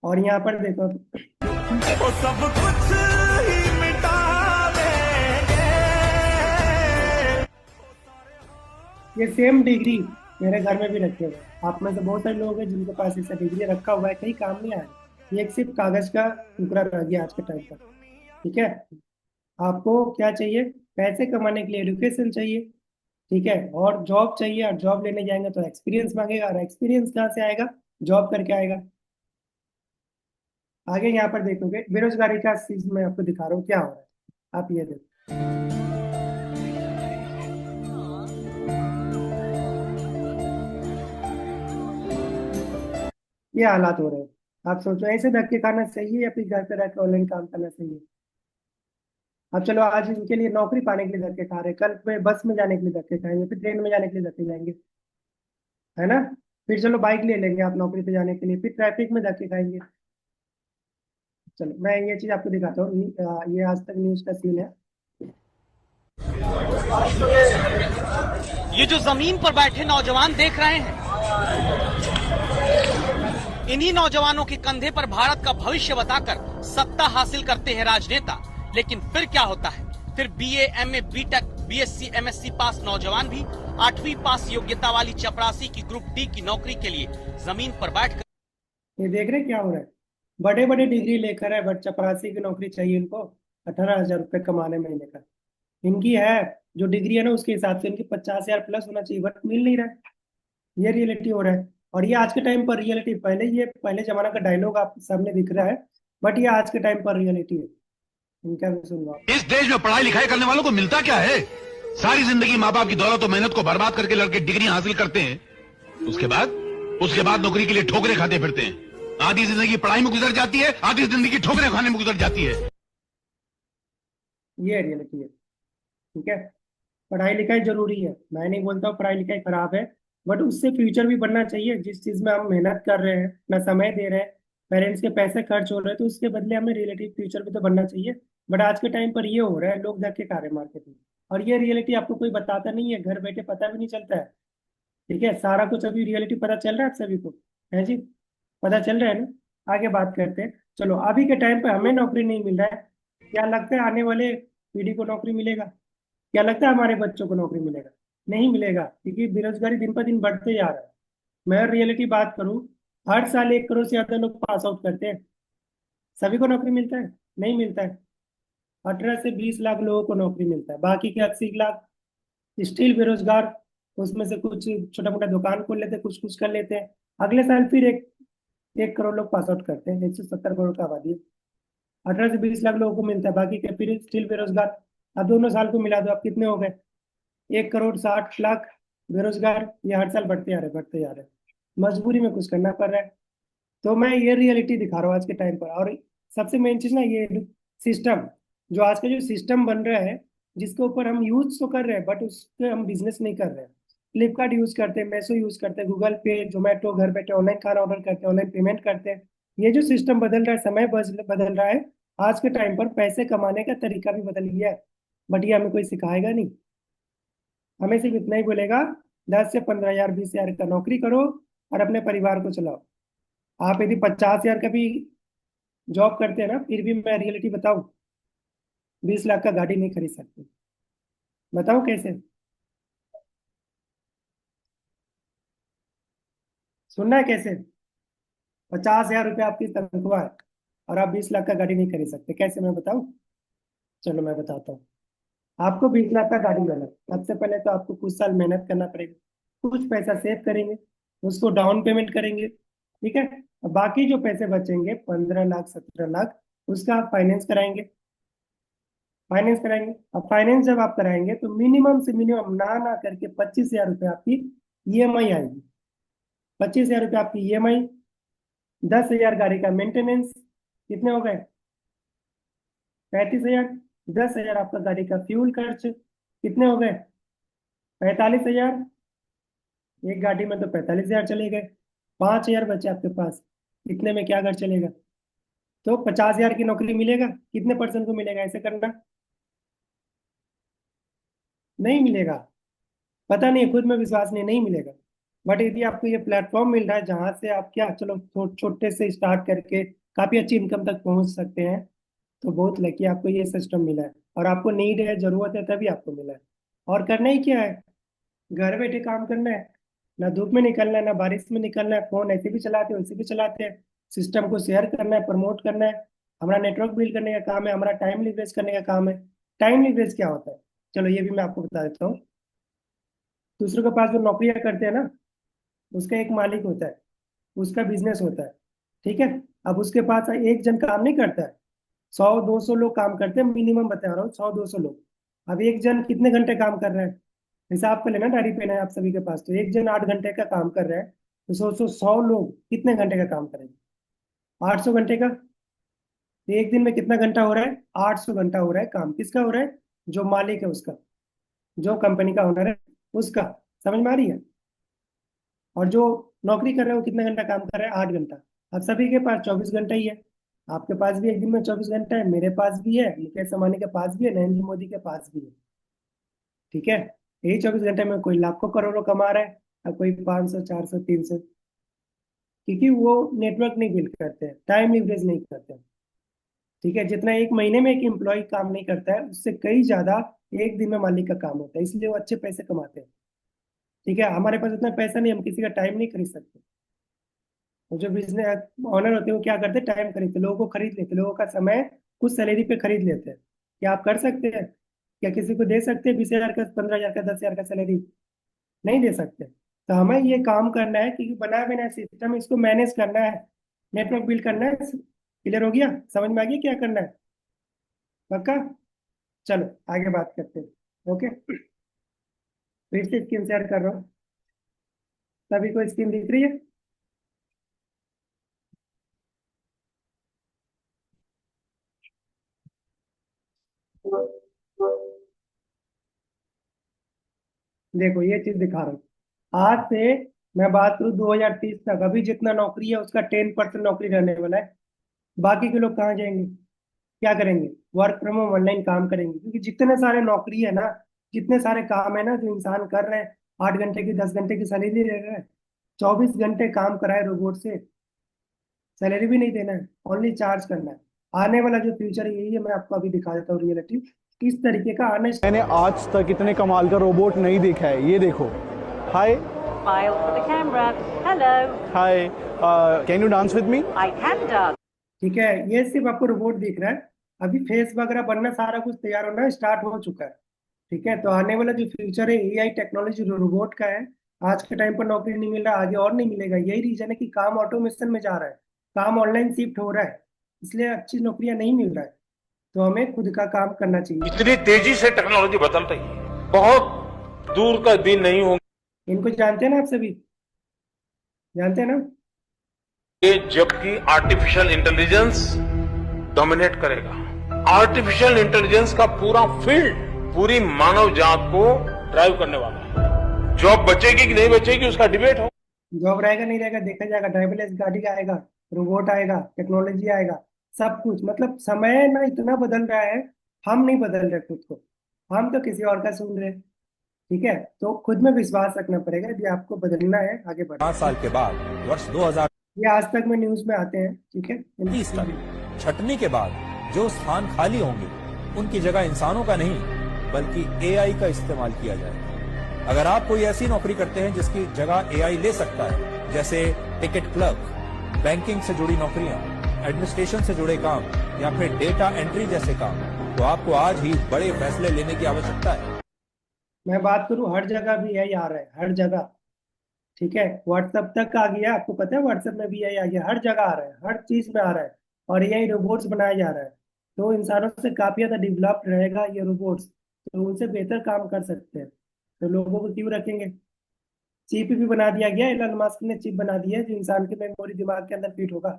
S1: और यहाँ पर देखो,
S3: वो सब कुछ ही मिटा देंगे।
S1: ये सेम डिग्री मेरे घर में भी रखे हुए हैं। आप में से बहुत सारे लोग हैं जिनके पास ऐसा डिग्री रखा हुआ है, कहीं काम नहीं आया। ये एक सिर्फ कागज का टुकड़ा रह गया आज के टाइम पर। ठीक है, आपको क्या चाहिए? पैसे कमाने के लिए एजुकेशन चाहिए। ठीक है, और जॉब चाहिए, और जॉब लेने जाएंगे तो एक्सपीरियंस मांगेगा, और एक्सपीरियंस कहाँ से आएगा? जॉब करके आएगा। आगे यहाँ पर देखोगे बेरोजगारी का चीज मैं आपको दिखा रहा हूँ क्या हो रहा है। आप ये देखो, ये हालात हो रहे हैं। आप सोचो ऐसे धक्के खाना सही है या फिर घर पे रह के ऑनलाइन काम करना सही है? अब चलो आज इनके लिए नौकरी पाने के लिए धक्के खा रहे हैं, कल पे बस में जाने के लिए धक्के खाएंगे, फिर ट्रेन में जाने के लिए धक्के खाएंगे, है ना? फिर चलो बाइक ले लेंगे आप नौकरी पे जाने के लिए, फिर ट्रैफिक में धक्के खाएंगे। चलो मैं ये चीज आपको दिखाता हूँ, ये आज तक न्यूज का सीन है।
S4: ये जो जमीन पर बैठे नौजवान देख रहे हैं, इन्हीं नौजवानों के कंधे पर भारत का भविष्य बताकर सत्ता हासिल करते हैं राजनेता। लेकिन फिर क्या होता है? फिर BA, MA, BTech, BSc, MSc pass नौजवान भी 8वीं पास योग्यता वाली चपरासी की ग्रुप डी की नौकरी के लिए जमीन पर बैठकर
S1: ये देख रहे हैं क्या हो रहा है? बड़े बड़े डिग्री लेकर है, बट चपरासी की नौकरी चाहिए इनको, 18 हजार रुपये कमाने महीने का। इनकी है जो डिग्री है ना, उसके हिसाब से इनकी 50 हजार प्लस होना चाहिए, बट मिल नहीं रहा है। ये रियलिटी हो रहा है। और ये आज के टाइम पर रियलिटी, पहले ये पहले जमाना का डायलॉग आप सामने दिख रहा है, बट ये आज के टाइम पर रियलिटी है। इनका भी सुन लो आप।
S5: इस देश में पढ़ाई लिखाई करने वालों को मिलता क्या है? सारी जिंदगी माँ बाप की दौलत और मेहनत को बर्बाद करके लड़के डिग्री हासिल करते हैं। उसके बाद नौकरी के लिए ठोकरें खाते फिरते हैं। आधी जिंदगी पढ़ाई में गुजर जाती है, आधी जिंदगी ठोकरें खाने में गुजर जाती है।
S1: ये रियलिटी है। ठीक है, पढ़ाई लिखाई जरूरी है, मैं नहीं बोलता हूँ पढ़ाई लिखाई खराब है, बट उससे फ्यूचर भी बनना चाहिए। जिस चीज में हम मेहनत कर रहे हैं, अपना समय दे रहे हैं, पेरेंट्स के पैसे खर्च हो रहे हैं, तो उसके बदले हमें रिलेटिव फ्यूचर भी तो बनना चाहिए। बट आज के टाइम पर ये हो रहा है, लोग धक्के खा रहे हैं मार्केट में, और ये रियलिटी आपको कोई बताता नहीं है, घर बैठे पता भी नहीं चलता है। ठीक है, सारा कुछ अभी रियलिटी पता चल रहा है आप सभी को, है जी? पता चल रहा है ना? आगे बात करते हैं। चलो, अभी के टाइम पे हमें नौकरी नहीं मिल रहा है, क्या लगता है आने वाले पीढ़ी को नौकरी मिलेगा? क्या लगता है हमारे बच्चों को नौकरी मिलेगा? नहीं मिलेगा, क्योंकि बेरोजगारी दिन पर दिन बढ़ते जा रहा है। मैं रियलिटी बात करूं, हर साल 1 करोड़ से ज्यादा लोग पास आउट करते हैं, सभी को नौकरी मिलता है? नहीं मिलता है। 18 से 20 लाख लोगों को नौकरी मिलता है, बाकी के 80 लाख स्टिल बेरोजगार। उसमें से कुछ छोटा मोटा दुकान खोल लेते हैं, कुछ कुछ कर लेते हैं। अगले साल फिर 1 करोड़ लोग पास आउट करते हैं, 170 करोड़ का आबादी है। 18 से 20 लाख लोगों को मिलता है, बाकी के फिर स्टिल बेरोजगार। अब दोनों साल को मिला दो, आप कितने हो गए? 1 करोड़ 60 लाख बेरोजगार। ये हर साल बढ़ते जा रहे, बढ़ते जा रहे। मजबूरी में कुछ करना पड़ रहा है। तो मैं ये रियलिटी दिखा रहा हूँ आज के टाइम पर। और सबसे मेन चीज ना, ये सिस्टम, जो आज का जो सिस्टम बन रहा है, जिसके ऊपर हम यूज तो कर रहे हैं बट उसके हम बिजनेस नहीं कर रहे हैं। फ्लिपकार्ट यूज करते हैं, मैसो यूज करते हैं, गूगल पे, जोमेटो, घर बैठे ऑनलाइन खाना ऑर्डर करते हैं, ऑनलाइन पेमेंट करते हैं। ये जो सिस्टम बदल रहा है, समय बदल रहा है, आज के टाइम पर पैसे कमाने का तरीका भी बदल गया है। बट ये हमें कोई सिखाएगा नहीं, हमें सिर्फ इतना ही बोलेगा, 10 से 15 हजार 20 हजार का नौकरी करो और अपने परिवार को चलाओ। आप यदि 50 हजार का भी जॉब करते हैं ना, फिर भी मैं रियलिटी बताऊं, 20 लाख का गाड़ी नहीं खरीद सकते। बताओ कैसे? सुनना है कैसे? 50 हजार रुपये आपकी तनख्वाह है और आप 20 लाख का गाड़ी नहीं खरीद सकते, कैसे मैं बताऊं? चलो मैं बताता हूँ। आपको 20 लाख का गाड़ी लेना है, सबसे पहले तो आपको कुछ साल मेहनत करना पड़ेगा, कुछ पैसा सेव करेंगे, उसको डाउन पेमेंट करेंगे, ठीक है? और बाकी जो पैसे बचेंगे, 15 लाख 17 लाख, उसका आप फाइनेंस कराएंगे। फाइनेंस कराएंगे, अब फाइनेंस जब आप कराएंगे तो मिनिमम से मिनिमम ना ना करके 25 हजार रुपये आपकी ईएमआई आएगी। 25 हजार रुपये आपकी ईएमआई, 10 हजार गाड़ी का मेंटेनेंस, कितने हो गए? 35 हजार। 10 हजार आपका गाड़ी का फ्यूल खर्च, कितने हो गए? 45 हजार। एक गाड़ी में तो 45 हजार चले गए। 5 हजार बचे आपके पास, इतने में क्या घर चलेगा? तो 50 हजार की नौकरी मिलेगा, कितने परसेंट को मिलेगा? ऐसे करना, नहीं मिलेगा। पता नहीं, खुद में विश्वास नहीं, नहीं मिलेगा। बट यदि आपको ये प्लेटफॉर्म मिल रहा है जहां से आप क्या, चलो छोटे से स्टार्ट करके काफी अच्छी इनकम तक पहुंच सकते हैं, तो बहुत लकी आपको ये सिस्टम मिला है। और आपको नीड है, जरूरत है, तभी आपको मिला है। और करना ही क्या है? घर बैठे काम करना है, ना धूप में निकलना है, ना बारिश में निकलना है। फोन ऐसे भी चलाते हैं, वैसे भी चलाते हैं। सिस्टम को शेयर करना है, प्रमोट करना है। हमारा नेटवर्क बिल्ड करने का काम है, हमारा टाइम लीवरेज करने का काम है। टाइम लीवरेज क्या होता है? चलो ये भी मैं आपको बता देता हूँ। दूसरों के पास जो नौकरियां करते हैं ना, उसका एक मालिक होता है, उसका बिजनेस होता है, ठीक है? अब उसके पास एक जन काम नहीं करता है, 100 200 लोग काम करते हैं, मिनिमम बता रहा हूँ, 100 200 लोग। अब एक जन कितने घंटे काम कर रहा है? हिसाब कर लेना, डायरी पेन है आप सभी के पास, तो एक जन 8 घंटे का काम कर रहा है, तो सोचो 100 लोग कितने घंटे का काम करेंगे? 800 घंटे का। तो एक दिन में कितना घंटा हो रहा है? 800 घंटा हो रहा है काम। किसका हो रहा है? जो मालिक है उसका, जो कंपनी का ओनर है उसका। समझ में आ रही है? और जो नौकरी कर रहा है वो कितना घंटा काम कर रहा है? 8 घंटा। अब सभी के पास 24 घंटा ही है। आपके पास भी एक दिन में 24 घंटा है, मेरे पास भी है, मुकेश अंबानी के पास भी है, नरेंद्र मोदी के पास भी है, ठीक है? यही 24 घंटे में कोई लाखों करोड़ों कमा रहा है और कोई 500 400 300, क्योंकि वो नेटवर्क नहीं बिल्ड करते हैं, टाइम लीवरेज नहीं करते हैं, ठीक है? जितना एक महीने में एक एम्प्लॉय काम नहीं करता है, उससे कई ज्यादा एक दिन में मालिक का काम होता है, इसलिए वो अच्छे पैसे कमाते हैं, ठीक है? हमारे पास उतना पैसा नहीं, हम किसी का टाइम नहीं खरीद सकते। तो जो बिजनेस ऑनर होते हैं वो क्या करते हैं? टाइम खरीदते, लोगों को खरीद लेते, लोगों का समय कुछ सैलरी पे खरीद लेते हैं। क्या आप कर सकते हैं? क्या किसी को दे सकते हैं 20 हजार का, 15 हजार का, 10 हजार का सैलरी? नहीं दे सकते। तो हमें ये काम करना है, क्योंकि बनाया बनाया सिस्टम, इसको मैनेज करना है, नेटवर्क बिल्ड करना है। क्लियर हो गया? समझ में आ गया क्या करना है? पक्का? चलो आगे बात करते हैं। ओके, फिर से स्क्रीन शेयर कर रहा हूँ, सभी को स्क्रीन दिख रही है? देखो ये चीज दिखा रहा हूँ। आज से मैं बात करूँ 2030 तक, अभी जितना नौकरी है उसका 10% नौकरी रहने वाला है। बाकी के लोग कहाँ जाएंगे? क्या करेंगे? वर्क फ्रॉम होम, ऑनलाइन काम करेंगे, क्योंकि जितने सारे नौकरी है ना, जितने सारे काम है ना जो इंसान कर रहे हैं, 8 घंटे की 10 घंटे की सैलरी दे रहा है, 24 घंटे काम कराए रोबोट से, सैलरी भी नहीं देना है, ओनली चार्ज करना है। आने वाला जो फ्यूचर है यही है, मैं आपको अभी दिखा देता हूँ रियलिटी किस तरीके का आने।
S6: मैंने आज तक इतने कमाल का रोबोट नहीं देखा है। ये देखो। हाय
S7: Smile for the camera. Hello,
S6: hi, can you dance with me?
S7: I can dance.
S1: ठीक है, ये सिर्फ आपको रोबोट दिख रहा है, अभी फेस वगैरह बनना सारा कुछ तैयार होना स्टार्ट हो चुका है। ठीक है, तो आने वाला जो फ्यूचर है एआई टेक्नोलॉजी रोबोट का है। आज के टाइम पर नौकरी नहीं मिल रहा, आगे और नहीं मिलेगा। यही रीजन है कि काम ऑटोमेशन में जा रहा है, काम ऑनलाइन शिफ्ट हो रहा है, इसलिए अच्छी नौकरियां नहीं मिल रहा है। तो हमें खुद का काम करना चाहिए।
S8: इतनी तेजी से टेक्नोलॉजी बदल रही है, बहुत दूर का दिन नहीं होगा
S1: इनको जानते हैं ना आप सभी, जानते हैं ना?
S8: जबकि आर्टिफिशियल इंटेलिजेंस डोमिनेट करेगा। आर्टिफिशियल इंटेलिजेंस का पूरा फील्ड पूरी मानव जात को ड्राइव करने वाला है। जॉब बचेगी कि नहीं बचेगी उसका डिबेट हो।
S1: जॉब रहेगा नहीं रहेगा देखा जाएगा, ड्राइवरलेस गाड़ी आएगा, रोबोट आएगा, टेक्नोलॉजी आएगा, सब कुछ। मतलब समय ना इतना बदल रहा है, हम नहीं बदल रहे खुद को, हम तो किसी और का सुन रहे हैं। ठीक है, तो खुद में विश्वास रखना पड़ेगा यदि आपको बदलना है, आगे बढ़ना।
S9: 5 साल के बाद वर्ष 2030
S1: ये आज तक में न्यूज में आते हैं। ठीक है,
S9: तक छटनी के बाद जो स्थान खाली होंगे उनकी जगह इंसानों का नहीं बल्कि एआई का इस्तेमाल किया जाएगा। अगर आप कोई ऐसी नौकरी करते हैं जिसकी जगह एआई ले सकता है, जैसे टिकट क्लर्क, बैंकिंग से जुड़ी नौकरियां, एडमिनिस्ट्रेशन से जुड़े काम या फिर डेटा एंट्री जैसे काम, तो आपको आज ही बड़े फैसले लेने की आवश्यकता है।
S1: मैं बात करूं, हर जगह भी यही आ रहा है, हर जगह। ठीक है, व्हाट्सएप तक आ गया, आपको पता है व्हाट्सएप में भी यही आ गया, हर जगह आ रहा है, हर चीज में आ रहा है। और यही रोबोट्स बनाया जा रहा है, तो इंसानों से काफी ज्यादा डेवलप्ड रहेगा ये रोबोट्स, तो उनसे बेहतर काम कर सकते हैं। तो लोगों को क्यों रखेंगे? चिप भी बना दिया गया, एलन मस्क ने चिप बना दिया है जो इंसान के मेमोरी दिमाग के अंदर फिट होगा।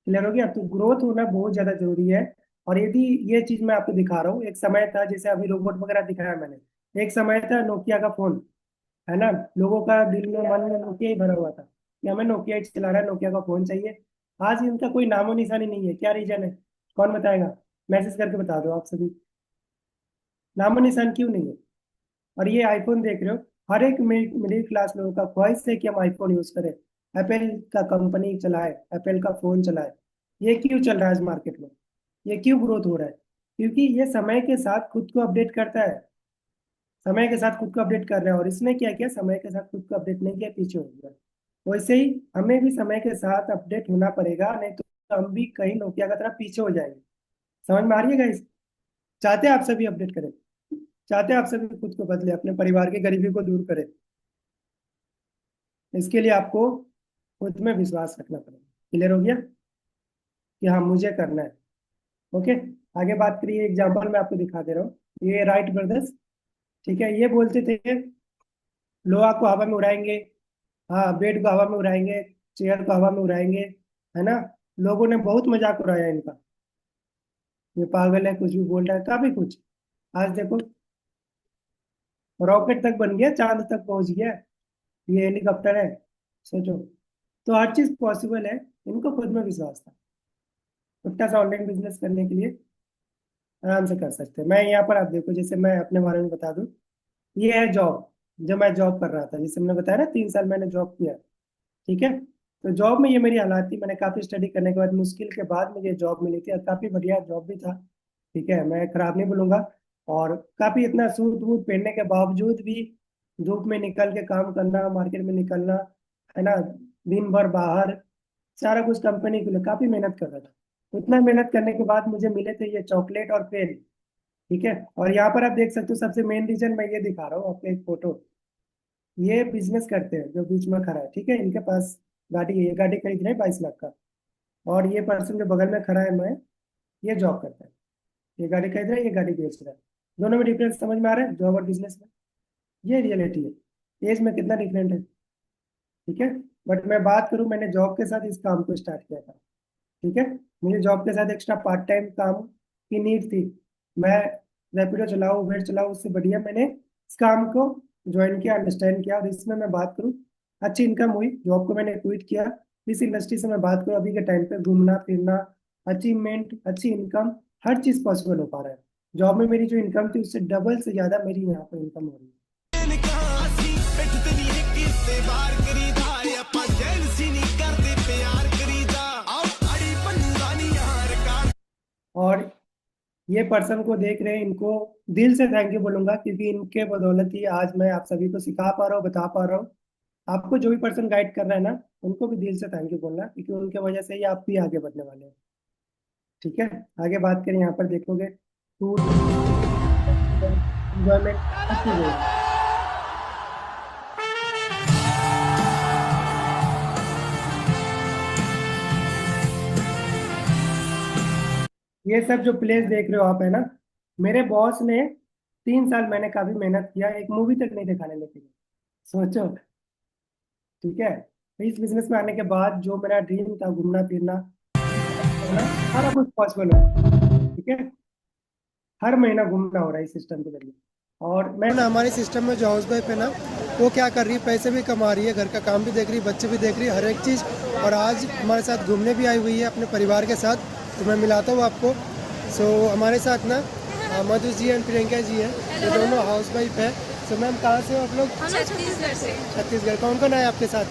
S1: क्लियर हो गया? तो ग्रोथ होना बहुत ज्यादा जरूरी है। और यदि ये चीज मैं आपको दिखा रहा हूँ, एक समय था जैसे अभी रोबोट वगैरह दिखाया मैंने, एक समय था नोकिया का फोन, है ना, लोगों का दिल में मन में नोकिया ही भरा हुआ था कि हमें नोकिया ही चला रहा है, नोकिया का फोन चाहिए। आज इनका कोई नामो निशानी नहीं है। क्या रीजन है? कौन बताएगा? मैसेज करके बता दो आप सभी, नामो निशान क्यों नहीं है? और ये आईफोन देख रहे हो, हर एक मिडिल क्लास लोगों का ख्वाहिश है कि हम आईफोन यूज करें, एप्पल का कंपनी चलाए, एप्पल का फोन चलाए। ये क्यों चल रहा है आज मार्केट में? ये क्यों ग्रोथ हो रहा है? क्योंकि ये समय के साथ खुद को अपडेट करता है, समय के साथ खुद को अपडेट कर रहा है। और इसने क्या किया, समय के साथ खुद को अपडेट नहीं किया, पीछे हो गया। वैसे ही हमें भी समय के साथ अपडेट होना पड़ेगा, नहीं तो हम भी कहीं नोकिया की तरह पीछे हो जाएंगे। समझ में आ रही है गाइस? चाहते हैं आप सभी अपडेट करें, चाहते हैं आप सभी खुद को बदले, अपने परिवार की गरीबी को दूर करें। इसके लिए आपको खुद में विश्वास रखना पड़ेगा। क्लियर हो गया कि हाँ मुझे करना है? ओके, आगे बात करिए। एग्जाम्पल मैं आपको दिखा दे रहा हूँ, ये राइट ब्रदर्स। ठीक है, ये बोलते थे लोहा को हवा में उड़ाएंगे, हाँ बेड को हवा में उड़ाएंगे, चेयर को हवा में उड़ाएंगे, है ना। लोगों ने बहुत मजाक उड़ाया इनका, ये पागल है, कुछ भी बोल रहा है, काफी कुछ। आज देखो रॉकेट तक बन गया, चांद तक पहुंच गया, ये हेलीकॉप्टर है, सोचो। तो हर चीज पॉसिबल है, इनको खुद में विश्वास था। छोटा सा ऑनलाइन बिजनेस करने के लिए आराम से कर सकते हैं। मैं यहाँ पर आप देखो, जैसे मैं अपने बारे में बता दूं, ये है जॉब, जो मैं जॉब कर रहा था, जैसे मैंने बताया ना 3 साल मैंने जॉब किया। ठीक है, तो जॉब में ये मेरी हालात थी, मैंने काफी स्टडी करने के बाद मुश्किल के बाद मुझे जॉब मिली थी, और काफी बढ़िया जॉब भी था। ठीक है, मैं खराब नहीं बोलूंगा। और काफी इतना सूट वूट पहनने के बावजूद भी धूप में निकल के काम करना, मार्केट में निकलना, है ना, दिन भर बाहर, सारा कुछ कंपनी के लिए काफी मेहनत कर रहा था। उतना मेहनत करने के बाद मुझे मिले थे ये चॉकलेट और पेन। ठीक है, और यहाँ पर आप देख सकते हो, सबसे मेन रीजन मैं ये दिखा रहा हूँ आपको, एक फोटो। ये बिजनेस करते हैं जो बीच में खड़ा है, ठीक है, इनके पास गाड़ी है, ये गाड़ी खरीद रहे हैं 22 लाख का। और ये पर्सन जो बगल में खड़ा है, मैं, ये जॉब करता है, ये गाड़ी खरीद रहा है, ये गाड़ी बेच रहा है। दोनों में डिफरेंस समझ में आ रहा है, जॉब और बिजनेस में? ये रियलिटी है। एज में कितना डिफरेंट है, ठीक है। बट मैं बात करूं, मैंने जॉब के साथ इस काम को स्टार्ट किया था। ठीक है, मुझे जॉब के साथ एक्स्ट्रा पार्ट टाइम काम की नीड थी। मैं रैपिडो चलाऊँ, उबेर चलाऊँ, उससे बढ़िया मैंने इस काम को ज्वाइन किया, अंडरस्टैंड किया। और इसमें मैं बात करूँ, अच्छी इनकम हुई, जॉब को मैंने क्विट किया। इस इंडस्ट्री से मैं बात करूँ, अभी के टाइम पे घूमना फिरना, अचीवमेंट, अच्छी इनकम, हर चीज़ पॉसिबल हो पा रहा है। जॉब में मेरी जो इनकम थी उससे डबल से ज़्यादा मेरी यहाँ पर इनकम हो रही है। और ये पर्सन को देख रहे हैं, इनको दिल से थैंक यू बोलूंगा, क्योंकि इनके बदौलत ही आज मैं आप सभी को सिखा पा रहा हूँ, बता पा रहा हूँ। आपको जो भी पर्सन गाइड कर रहा है ना, उनको भी दिल से थैंक यू बोलना, क्योंकि उनके वजह से ही आप भी आगे बढ़ने वाले हैं। ठीक है, आगे बात करें, यहाँ पर देखोगे फूड एंजॉयमेंट अच्छी होगी। ये सब जो प्लेस देख रहे हो आप, है ना, मेरे बॉस ने 3 साल मैंने काफी मेहनत किया, एक मूवी तक नहीं दिखाने लेके गए। सोचो। ठीक है, तो इस बिजनेस में आने के बाद जो मेरा ड्रीम था, घूमना फिरना, है ना, सारा कुछ पॉसिबल हो। ठीक है, हर महीना घूमना हो रहा है इस सिस्टम के जरिए। और मैं
S10: ना हमारे सिस्टम में जो हाउस वाइफ है ना, वो क्या कर रही है, पैसे भी कमा रही है, घर का काम भी देख रही है, बच्चे भी देख रही है, हर एक चीज़। और आज हमारे साथ घूमने भी आई हुई है अपने परिवार के साथ, तो मैं मिलाता हूँ आपको। सो हमारे साथ ना मधु जी एंड प्रियंका जी है, ये दोनों हाउस वाइफ है। सो मैम कहाँ से हो आप लोग?
S11: छत्तीसगढ़ से।
S10: छत्तीसगढ़। कौन कौन है आपके साथ?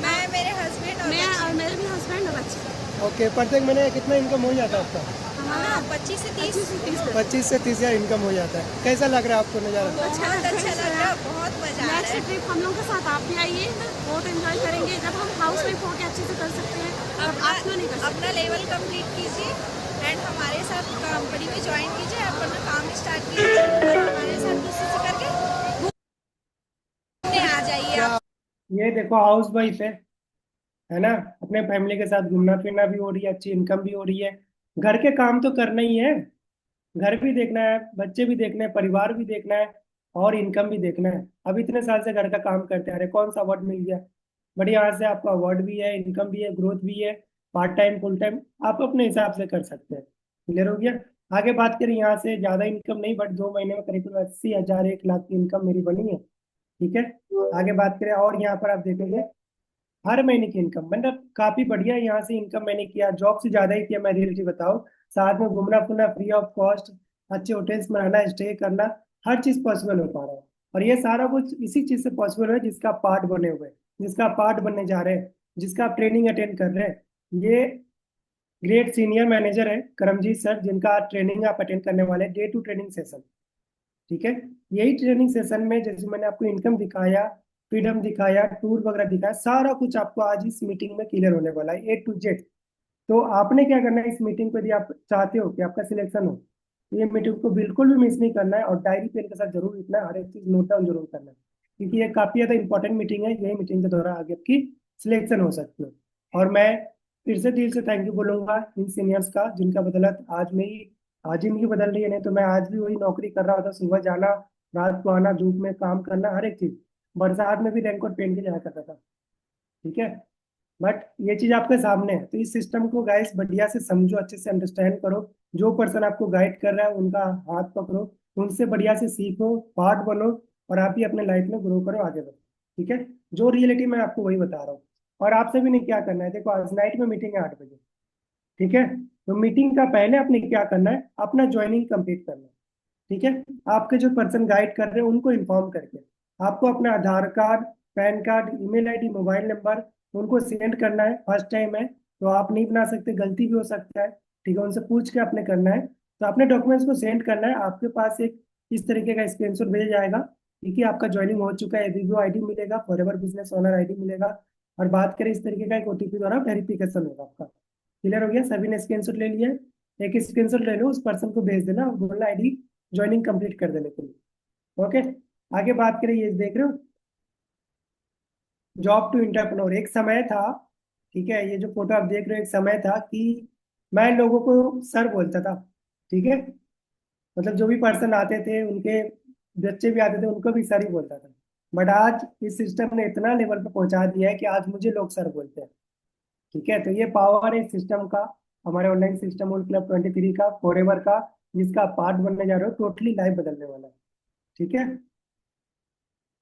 S11: मैं, मेरे हस्बैंड और मेरे भी हस्बैंड और बच्चे।
S10: ओके, प्रत्येक महीने कितना इनकम हो जाता है आपका?
S11: हमारा 25 से 30
S10: 25 से 30 हज़ार इनकम हो जाता है। कैसा लग रहा है आपको नज़ारा?
S11: बहुत अच्छा लग रहा है, बहुत मजा आ रहा है।
S2: नेक्स्ट ट्रिप हम लोग के साथ आप भी आइए, बहुत एंजॉय करेंगे। जब हम हाउस वाइफ होके अच्छे से कर सकते हैं, अब आप क्यों नहीं कर सकते?
S11: अपना लेवल कंप्लीट कीजिए एंड हमारे साथ कंपनी में ज्वाइन कीजिए, अपना काम स्टार्ट कीजिए और हमारे साथ किसी से करके घूमने आ जाइए आप।
S1: ये देखो हाउस वाइफ है ना, अपने फैमिली के साथ घूमना फिरना भी हो रही है, अच्छी इनकम भी हो रही है, घर के काम तो करना ही है, घर भी देखना है, बच्चे भी देखना है, परिवार भी देखना है, और इनकम भी देखना है। अब इतने साल से घर का काम करते आ रहे, कौन सा अवार्ड मिल गया? बढ़िया, यहाँ से आपको अवार्ड भी है, इनकम भी है, ग्रोथ भी है, पार्ट टाइम फुल टाइम आप अपने हिसाब से कर सकते हैं। क्लियर हो गया? आगे बात करें, यहाँ से ज्यादा इनकम नहीं, बट 2 महीने में करीब 80,000 1 लाख की इनकम मेरी बनी है। ठीक है, आगे बात करें, और यहाँ पर आप देखेंगे हर महीने की इनकम, मतलब काफी बढ़िया यहाँ से इनकम मैंने किया, जॉब से ज्यादा ही किया, मैं रियलिटी बताऊँ। साथ में घूमना फिरना फ्री ऑफ कॉस्ट, अच्छे होटल्स में रहना, स्टे करना, हर चीज पॉसिबल हो पा रहा है। और ये सारा कुछ इसी चीज से पॉसिबल है जिसका पार्ट बने हुए हैं, जिसका पार्ट बनने जा रहे हैं, जिसका आप ट्रेनिंग अटेंड कर रहे हैं। ये ग्रेट सीनियर मैनेजर है करमजीत सर, जिनका ट्रेनिंग आप अटेंड करने वाले, डे 2 ट्रेनिंग सेशन। ठीक है, यही ट्रेनिंग सेशन में जैसे मैंने आपको इनकम दिखाया, फ्रीडम दिखाया, टूर वगैरह दिखाया, सारा कुछ आपको आज इस मीटिंग में क्लियर होने वाला है, A to Z। तो आपने क्या करना है, इस मीटिंग को यदि आप चाहते हो कि आपका सिलेक्शन हो, तो ये मीटिंग को बिल्कुल भी मिस नहीं करना है, और डायरी पेन के साथ जरूर लिखना है, हर एक चीज नोट डाउन जरूर करना है, क्योंकि ये काफी ज्यादा इंपॉर्टेंट मीटिंग है। यही मीटिंग के दौरान आगे आपकी सिलेक्शन हो सकती है। और मैं फिर से दिल से थैंक यू बोलूंगा इन सीनियर्स का, जिनका बदौलत आज मेरी आज जिंदगी बदल रही है। नहीं तो मैं आज भी वही नौकरी कर रहा होता, सुबह जाना, रात को आना, धूप में काम करना, हर एक चीज, बरसात में भी रेनकोट पहन के जाया करता था। ठीक है, बट ये चीज आपके सामने है, तो इस सिस्टम को गाइस बढ़िया से समझो, अच्छे से अंडरस्टैंड करो, जो पर्सन आपको गाइड कर रहा है उनका हाथ पकड़ो, उनसे बढ़िया से सीखो, पार्ट बनो, और आप भी अपने लाइफ में ग्रो करो, आगे बढ़ो। ठीक है, जो रियलिटी मैं आपको वही बता रहा हूँ। और आप सभी ने क्या करना है, देखो आज नाइट में मीटिंग है 8 बजे। ठीक है, तो मीटिंग का पहले आपने क्या करना है, अपना ज्वाइनिंग कंप्लीट करना है। ठीक है, आपके जो पर्सन गाइड कर रहे हैं उनको इन्फॉर्म करके आपको अपना Aadhaar card, PAN card, email ID, mobile number उनको सेंड करना है। फर्स्ट टाइम है तो आप नहीं बना सकते, गलती भी हो सकता है। ठीक है, उनसे पूछ के आपने करना है। तो अपने डॉक्यूमेंट्स को सेंड करना है, आपके पास एक इस तरीके का स्क्रीनशॉट भेजा जाएगा, ठीक है, आपका ज्वाइनिंग हो चुका है, वीडियो आईडी मिलेगा, फॉरएवर बिजनेस ओनर आईडी मिलेगा, और बात करें इस तरीके का एक OTP द्वारा वेरिफिकेशन होगा आपका। क्लियर हो गया? सभी ने स्क्रीनशॉट ले लिया? एक स्क्रीनशॉट ले लो, उस पर्सन को भेज देना और बोलना आईडी ज्वाइनिंग कंप्लीट कर देने के लिए। ओके, आगे बात करें, ये देख रहे हो जॉब टू इंटरप्रेन्योर। एक समय था, ठीक है, ये जो फोटो आप देख रहे हो, एक समय था कि मैं लोगों को सर बोलता था। ठीक है, मतलब जो भी पर्सन आते थे, उनके बच्चे भी आते थे, उनको भी सर ही बोलता था। बट आज इस सिस्टम ने इतना लेवल पर पहुंचा दिया है कि आज मुझे लोग सर बोलते हैं। ठीक है, तो ये पावर है इस सिस्टम का, हमारे ऑनलाइन सिस्टम ऑन क्लब 23 का, फॉरएवर का, जिसका पार्ट बनने जा रहे हो, टोटली लाइफ बदलने वाला है। ठीक है,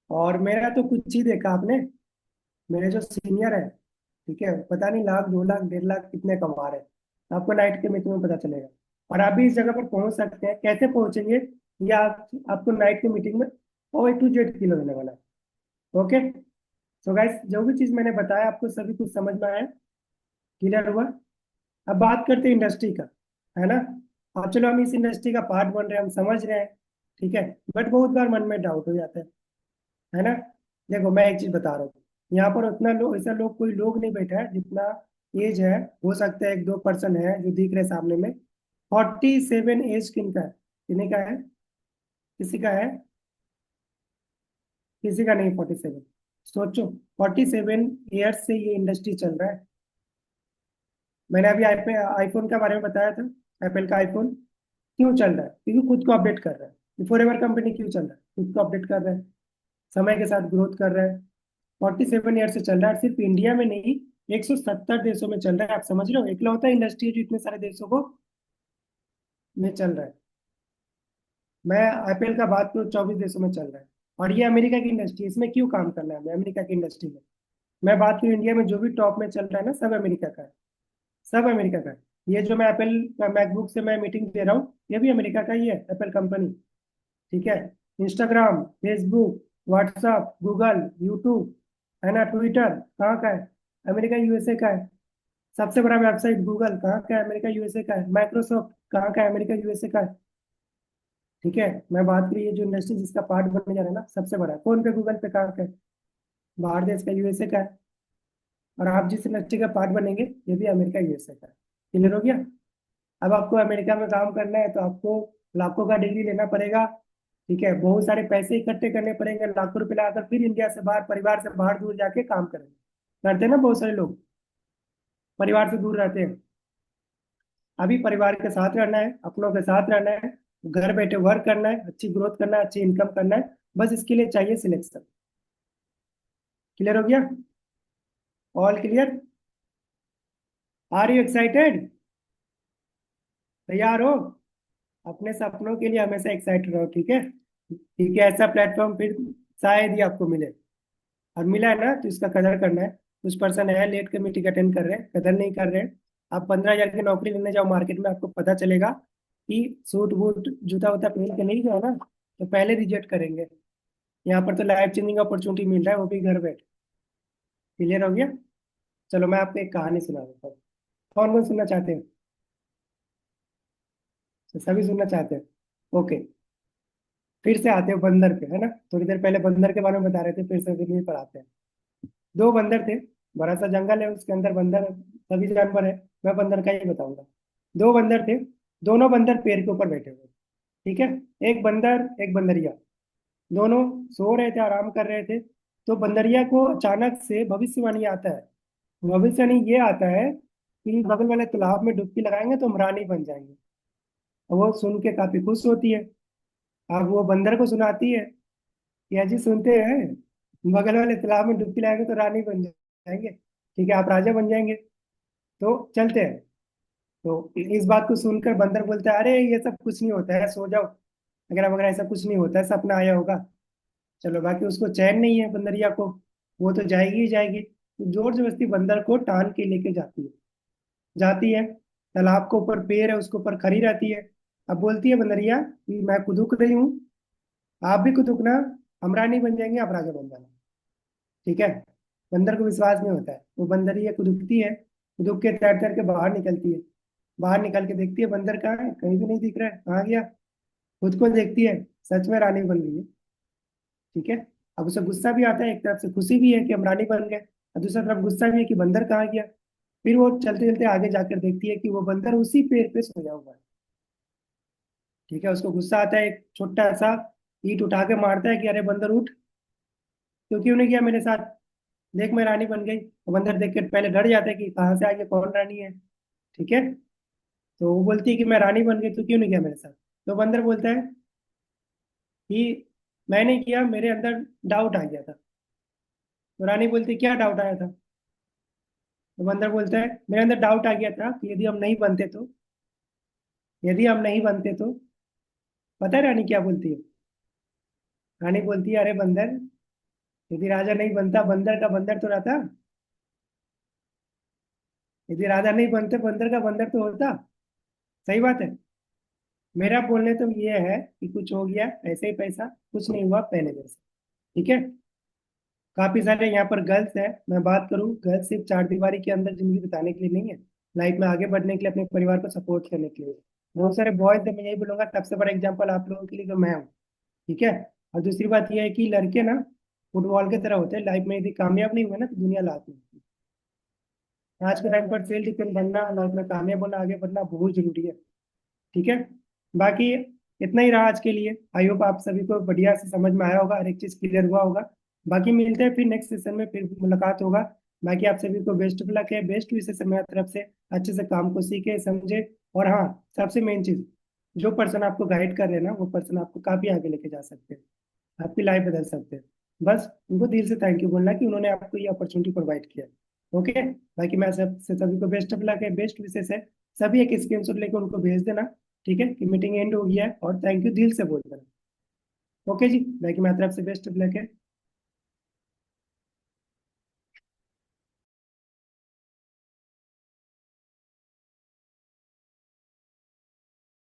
S1: और मेरा तो कुछ ही देखा आपने, मेरे जो सीनियर है, ठीक है, पता नहीं लाख 2 लाख 1.5 लाख कितने कमा रहे हैं, आपको नाइट के मीटिंग में पता चलेगा। और आप भी इस जगह पर पहुंच सकते हैं, कैसे पहुंचेंगे, या आपको नाइट के मीटिंग में A to Z क्लियर होने वाला है। ओके। सो गाइस, जो भी चीज मैंने बताया आपको सभी कुछ समझ में आया, क्लियर हुआ? अब बात करते हैं इंडस्ट्री का, है ना? अब चलो हम इस इंडस्ट्री का पार्ट बन रहे हैं, हम समझ रहे हैं, ठीक है। बट बहुत बार मन में डाउट हो जाता है ना? देखो मैं एक चीज बता रहा हूँ, यहाँ पर उतना लोग, ऐसा लोग, कोई लोग नहीं बैठा है जितना एज है। हो सकता है एक दो पर्सन है जो दिख रहे सामने में। 47 एज किनका है? किन्हीं का है? किसी का है? किसी का नहीं 47। सोचो, 47 ईयर्स से ये इंडस्ट्री चल रहा है। मैंने अभी आईफोन के बारे में बताया था। एप्पल का आईफोन क्यों चल रहा है? क्योंकि खुद को अपडेट कर रहा है। फॉर एवर कंपनी क्यों चल रहा है? खुद को अपडेट कर रहा है, समय के साथ ग्रोथ कर रहा है। 47 ईयर से चल रहा है, सिर्फ इंडिया में नहीं, 170 देशों में चल रहा है। आप समझ रहे हो? इकलौता इंडस्ट्री है जो इतने सारे देशों को में चल रहा है। मैं एप्पल का बात करूँ, 24 देशों में चल रहा है। और ये अमेरिका की इंडस्ट्री है, इसमें क्यों काम करना है हमें अमेरिका की इंडस्ट्री में? मैं बात करूँ इंडिया में जो भी टॉप में चल रहा है ना, सब अमेरिका का है। सब अमेरिका का है। ये जो मैं एप्पल का मैकबुक से मैं मीटिंग दे रहा हूँ, ये भी अमेरिका का ही है, एप्पल कंपनी, ठीक है। Instagram, Facebook, WhatsApp, Google, YouTube, है ना, ट्विटर कहाँ का है? अमेरिका यूएसए का है। सबसे बड़ा वेबसाइट गूगल कहाँ का है? अमेरिका यूएसए का है। माइक्रोसॉफ्ट कहाँ का है? अमेरिका यूएसए का है, ठीक है। मैं बात करी, ये जो इंडस्ट्री जिसका पार्ट बनने जा रहा है ना, सबसे बड़ा है। फोन पे, गूगल पे कहाँ का है? बाहर देश का, यूएसए का है। और आप जिस इंडस्ट्री का पार्ट बनेंगे, ये भी अमेरिका यूएसए का है। क्लियर हो गया? अब आपको अमेरिका में काम करना है तो आपको लाखों का डिग्री लेना पड़ेगा, ठीक है। बहुत सारे पैसे इकट्ठे करने पड़ेंगे, लाखों रुपए लगाकर फिर इंडिया से बाहर, परिवार से बाहर दूर जाके काम करेंगे। करते हैं ना बहुत सारे लोग, परिवार से दूर रहते हैं। अभी परिवार के साथ रहना है, अपनों के साथ रहना है, घर बैठे वर्क करना है, अच्छी ग्रोथ करना है, अच्छी इनकम करना है। बस इसके लिए चाहिए सिलेक्शन। क्लियर हो गया? All clear? Are you excited? तैयार हो? अपने सपनों के लिए हमेशा एक्साइटेड रहो, ठीक है। ठीक है, ऐसा प्लेटफॉर्म फिर शायद ही आपको मिले। और मिला है ना, तो इसका कदर करना है। कुछ पर्सन है लेट के मीटिंग अटेंड कर रहे हैं, कदर नहीं कर रहे हैं। आप 15,000 की नौकरी लेने जाओ मार्केट में, आपको पता चलेगा कि सूट बूट जूता वूता पहन के नहीं गया ना, तो पहले रिजेक्ट करेंगे। यहाँ पर तो लाइफ चेंजिंग अपॉर्चुनिटी मिल रहा है, वो भी घर बैठ। क्लियर हो गया? चलो मैं आपको एक कहानी सुना देता हूँ। कौन कौन सुनना चाहते हैं? तो सभी सुनना चाहते हैं, ओके। फिर से आते हैं बंदर पे, है ना। थोड़ी देर पहले बंदर के बारे में बता रहे थे, फिर से दिल्ली पर आते हैं। दो बंदर थे, बड़ा सा जंगल है, उसके अंदर बंदर, सभी जानवर है। मैं बंदर का ही बताऊंगा। दो बंदर थे, दोनों बंदर पेड़ के ऊपर बैठे हुए, ठीक है। एक बंदर, एक बंदरिया, दोनों सो रहे थे, आराम कर रहे थे। तो बंदरिया को अचानक से भविष्यवाणी आता है। भविष्यवाणी ये आता है कि बगल वाले तालाब में डुबकी लगाएंगे तो हम रानी बन जाएंगे। और वो सुन के काफी खुश होती है। अब वो बंदर को सुनाती है कि अजी सुनते हैं, बगल वाले तालाब में डुबकी लगाएंगे तो रानी बन जाएंगे, ठीक है, आप राजा बन जाएंगे, तो चलते हैं। तो इस बात को सुनकर बंदर बोलता है, अरे ये सब कुछ नहीं होता है, सो जाओ। अगर वगैरह ऐसा कुछ नहीं होता है, सपना आया होगा। चलो, बाकी उसको चैन नहीं है बंदरिया को, वो तो जाएगी ही जाएगी। तो जोर जबरदस्ती बंदर को टान के लेके जाती है। तालाब के ऊपर पेड़ है, उसके ऊपर खड़ी रहती है। अब बोलती है बंदरिया कि मैं कुदुक रही हूँ, आप भी कुदुकना, हम रानी बन जाएंगे, आप राजा बन जाना, ठीक है। बंदर को विश्वास नहीं होता है, वो बंदरिया कुदुकती है, कुदुक के तैर तैर के बाहर निकलती है। बाहर निकल के देखती है बंदर कहाँ है, कहीं भी नहीं दिख रहा है, कहाँ गया। खुद को देखती है, सच में रानी बन गई है, ठीक है। अब उसे गुस्सा भी आता है, एक तरफ से खुशी भी है कि हम रानी बन गए, और दूसरी तरफ गुस्सा भी है कि बंदर कहाँ गया। फिर वो चलते चलते आगे जाकर देखती है कि वो बंदर उसी पेड़ पे सोया हुआ है, ठीक है। उसको गुस्सा आता है, एक छोटा सा ईंट उठा के मारता है कि अरे बंदर उठ, तो क्यों नहीं किया मेरे साथ, देख मैं रानी बन गई। तो बंदर देख के पहले डर जाता है कि कहाँ से आ गया, कौन रानी है, ठीक है। तो वो बोलती है कि मैं रानी बन गई, तो क्यों नहीं किया मेरे साथ। तो बंदर बोलता है कि मैंने किया, मेरे अंदर डाउट आ गया था। तो रानी बोलती है, क्या डाउट आया था? तो बंदर बोलता है, मेरे अंदर डाउट आ गया था कि यदि हम नहीं बनते तो, यदि हम नहीं बनते तो। पता है रानी क्या बोलती है? रानी बोलती है, अरे बंदर, यदि राजा नहीं बनता, बंदर का बंदर तो रहता। यदि राजा नहीं बनते, बंदर का बंदर तो होता। सही बात है। मेरा बोलने तो ये है कि कुछ हो गया, ऐसे ही पैसा, कुछ नहीं हुआ पहले जैसे, ठीक है। काफी सारे यहाँ पर गर्ल्स हैं। मैं बात करूँ, गर्ल्स सिर्फ चार दीवारी के अंदर जिंदगी बिताने के लिए नहीं है, लाइफ में आगे बढ़ने के लिए, अपने परिवार को सपोर्ट करने के लिए। बहुत सारे बॉयज है, मैं यही बोलूंगा सबसे बड़ा एग्जाम्पल आप लोगों के लिए जो मैं हूँ। ठीक है। और दूसरी बात यह है कि लड़के ना फुटबॉल की तरह होते हैं, लाइफ में यदि कामयाब नहीं हुए ना तो दुनिया लात में। आज के टाइम पर सेल्फ डिपेंड बनना, लाइफ में कामयाब होना, आगे बढ़ना बहुत जरूरी है। ठीक है। बाकी इतना ही रहा आज के लिए। आई होप आप सभी को बढ़िया से समझ में आया होगा, हर एक चीज क्लियर हुआ होगा। बाकी मिलते हैं फिर नेक्स्ट सेशन में, फिर मुलाकात होगा। बाकी आप सभी को बेस्ट ऑफ लक है, बेस्ट विशेष है मेरी तरफ से। अच्छे से काम को सीखे समझे। और हाँ, सबसे मेन चीज, जो पर्सन आपको गाइड कर रहे हैं ना, वो पर्सन आपको काफी आगे लेके जा सकते हैं, आपकी लाइफ बदल सकते हैं। बस उनको दिल से थैंक यू बोलना कि उन्होंने आपको ये अपॉर्चुनिटी प्रोवाइड किया। ओके। बाकी मैं सबसे सभी को बेस्ट ऑफ लक है, बेस्ट विशेष है। सभी एक स्क्रीनशॉट लेके उनको भेज देना। ठीक है कि मीटिंग एंड हो गया है, और थैंक यू दिल से बोल देना। ओके जी। बाकी मेरी तरफ से बेस्ट ऑफ लक है।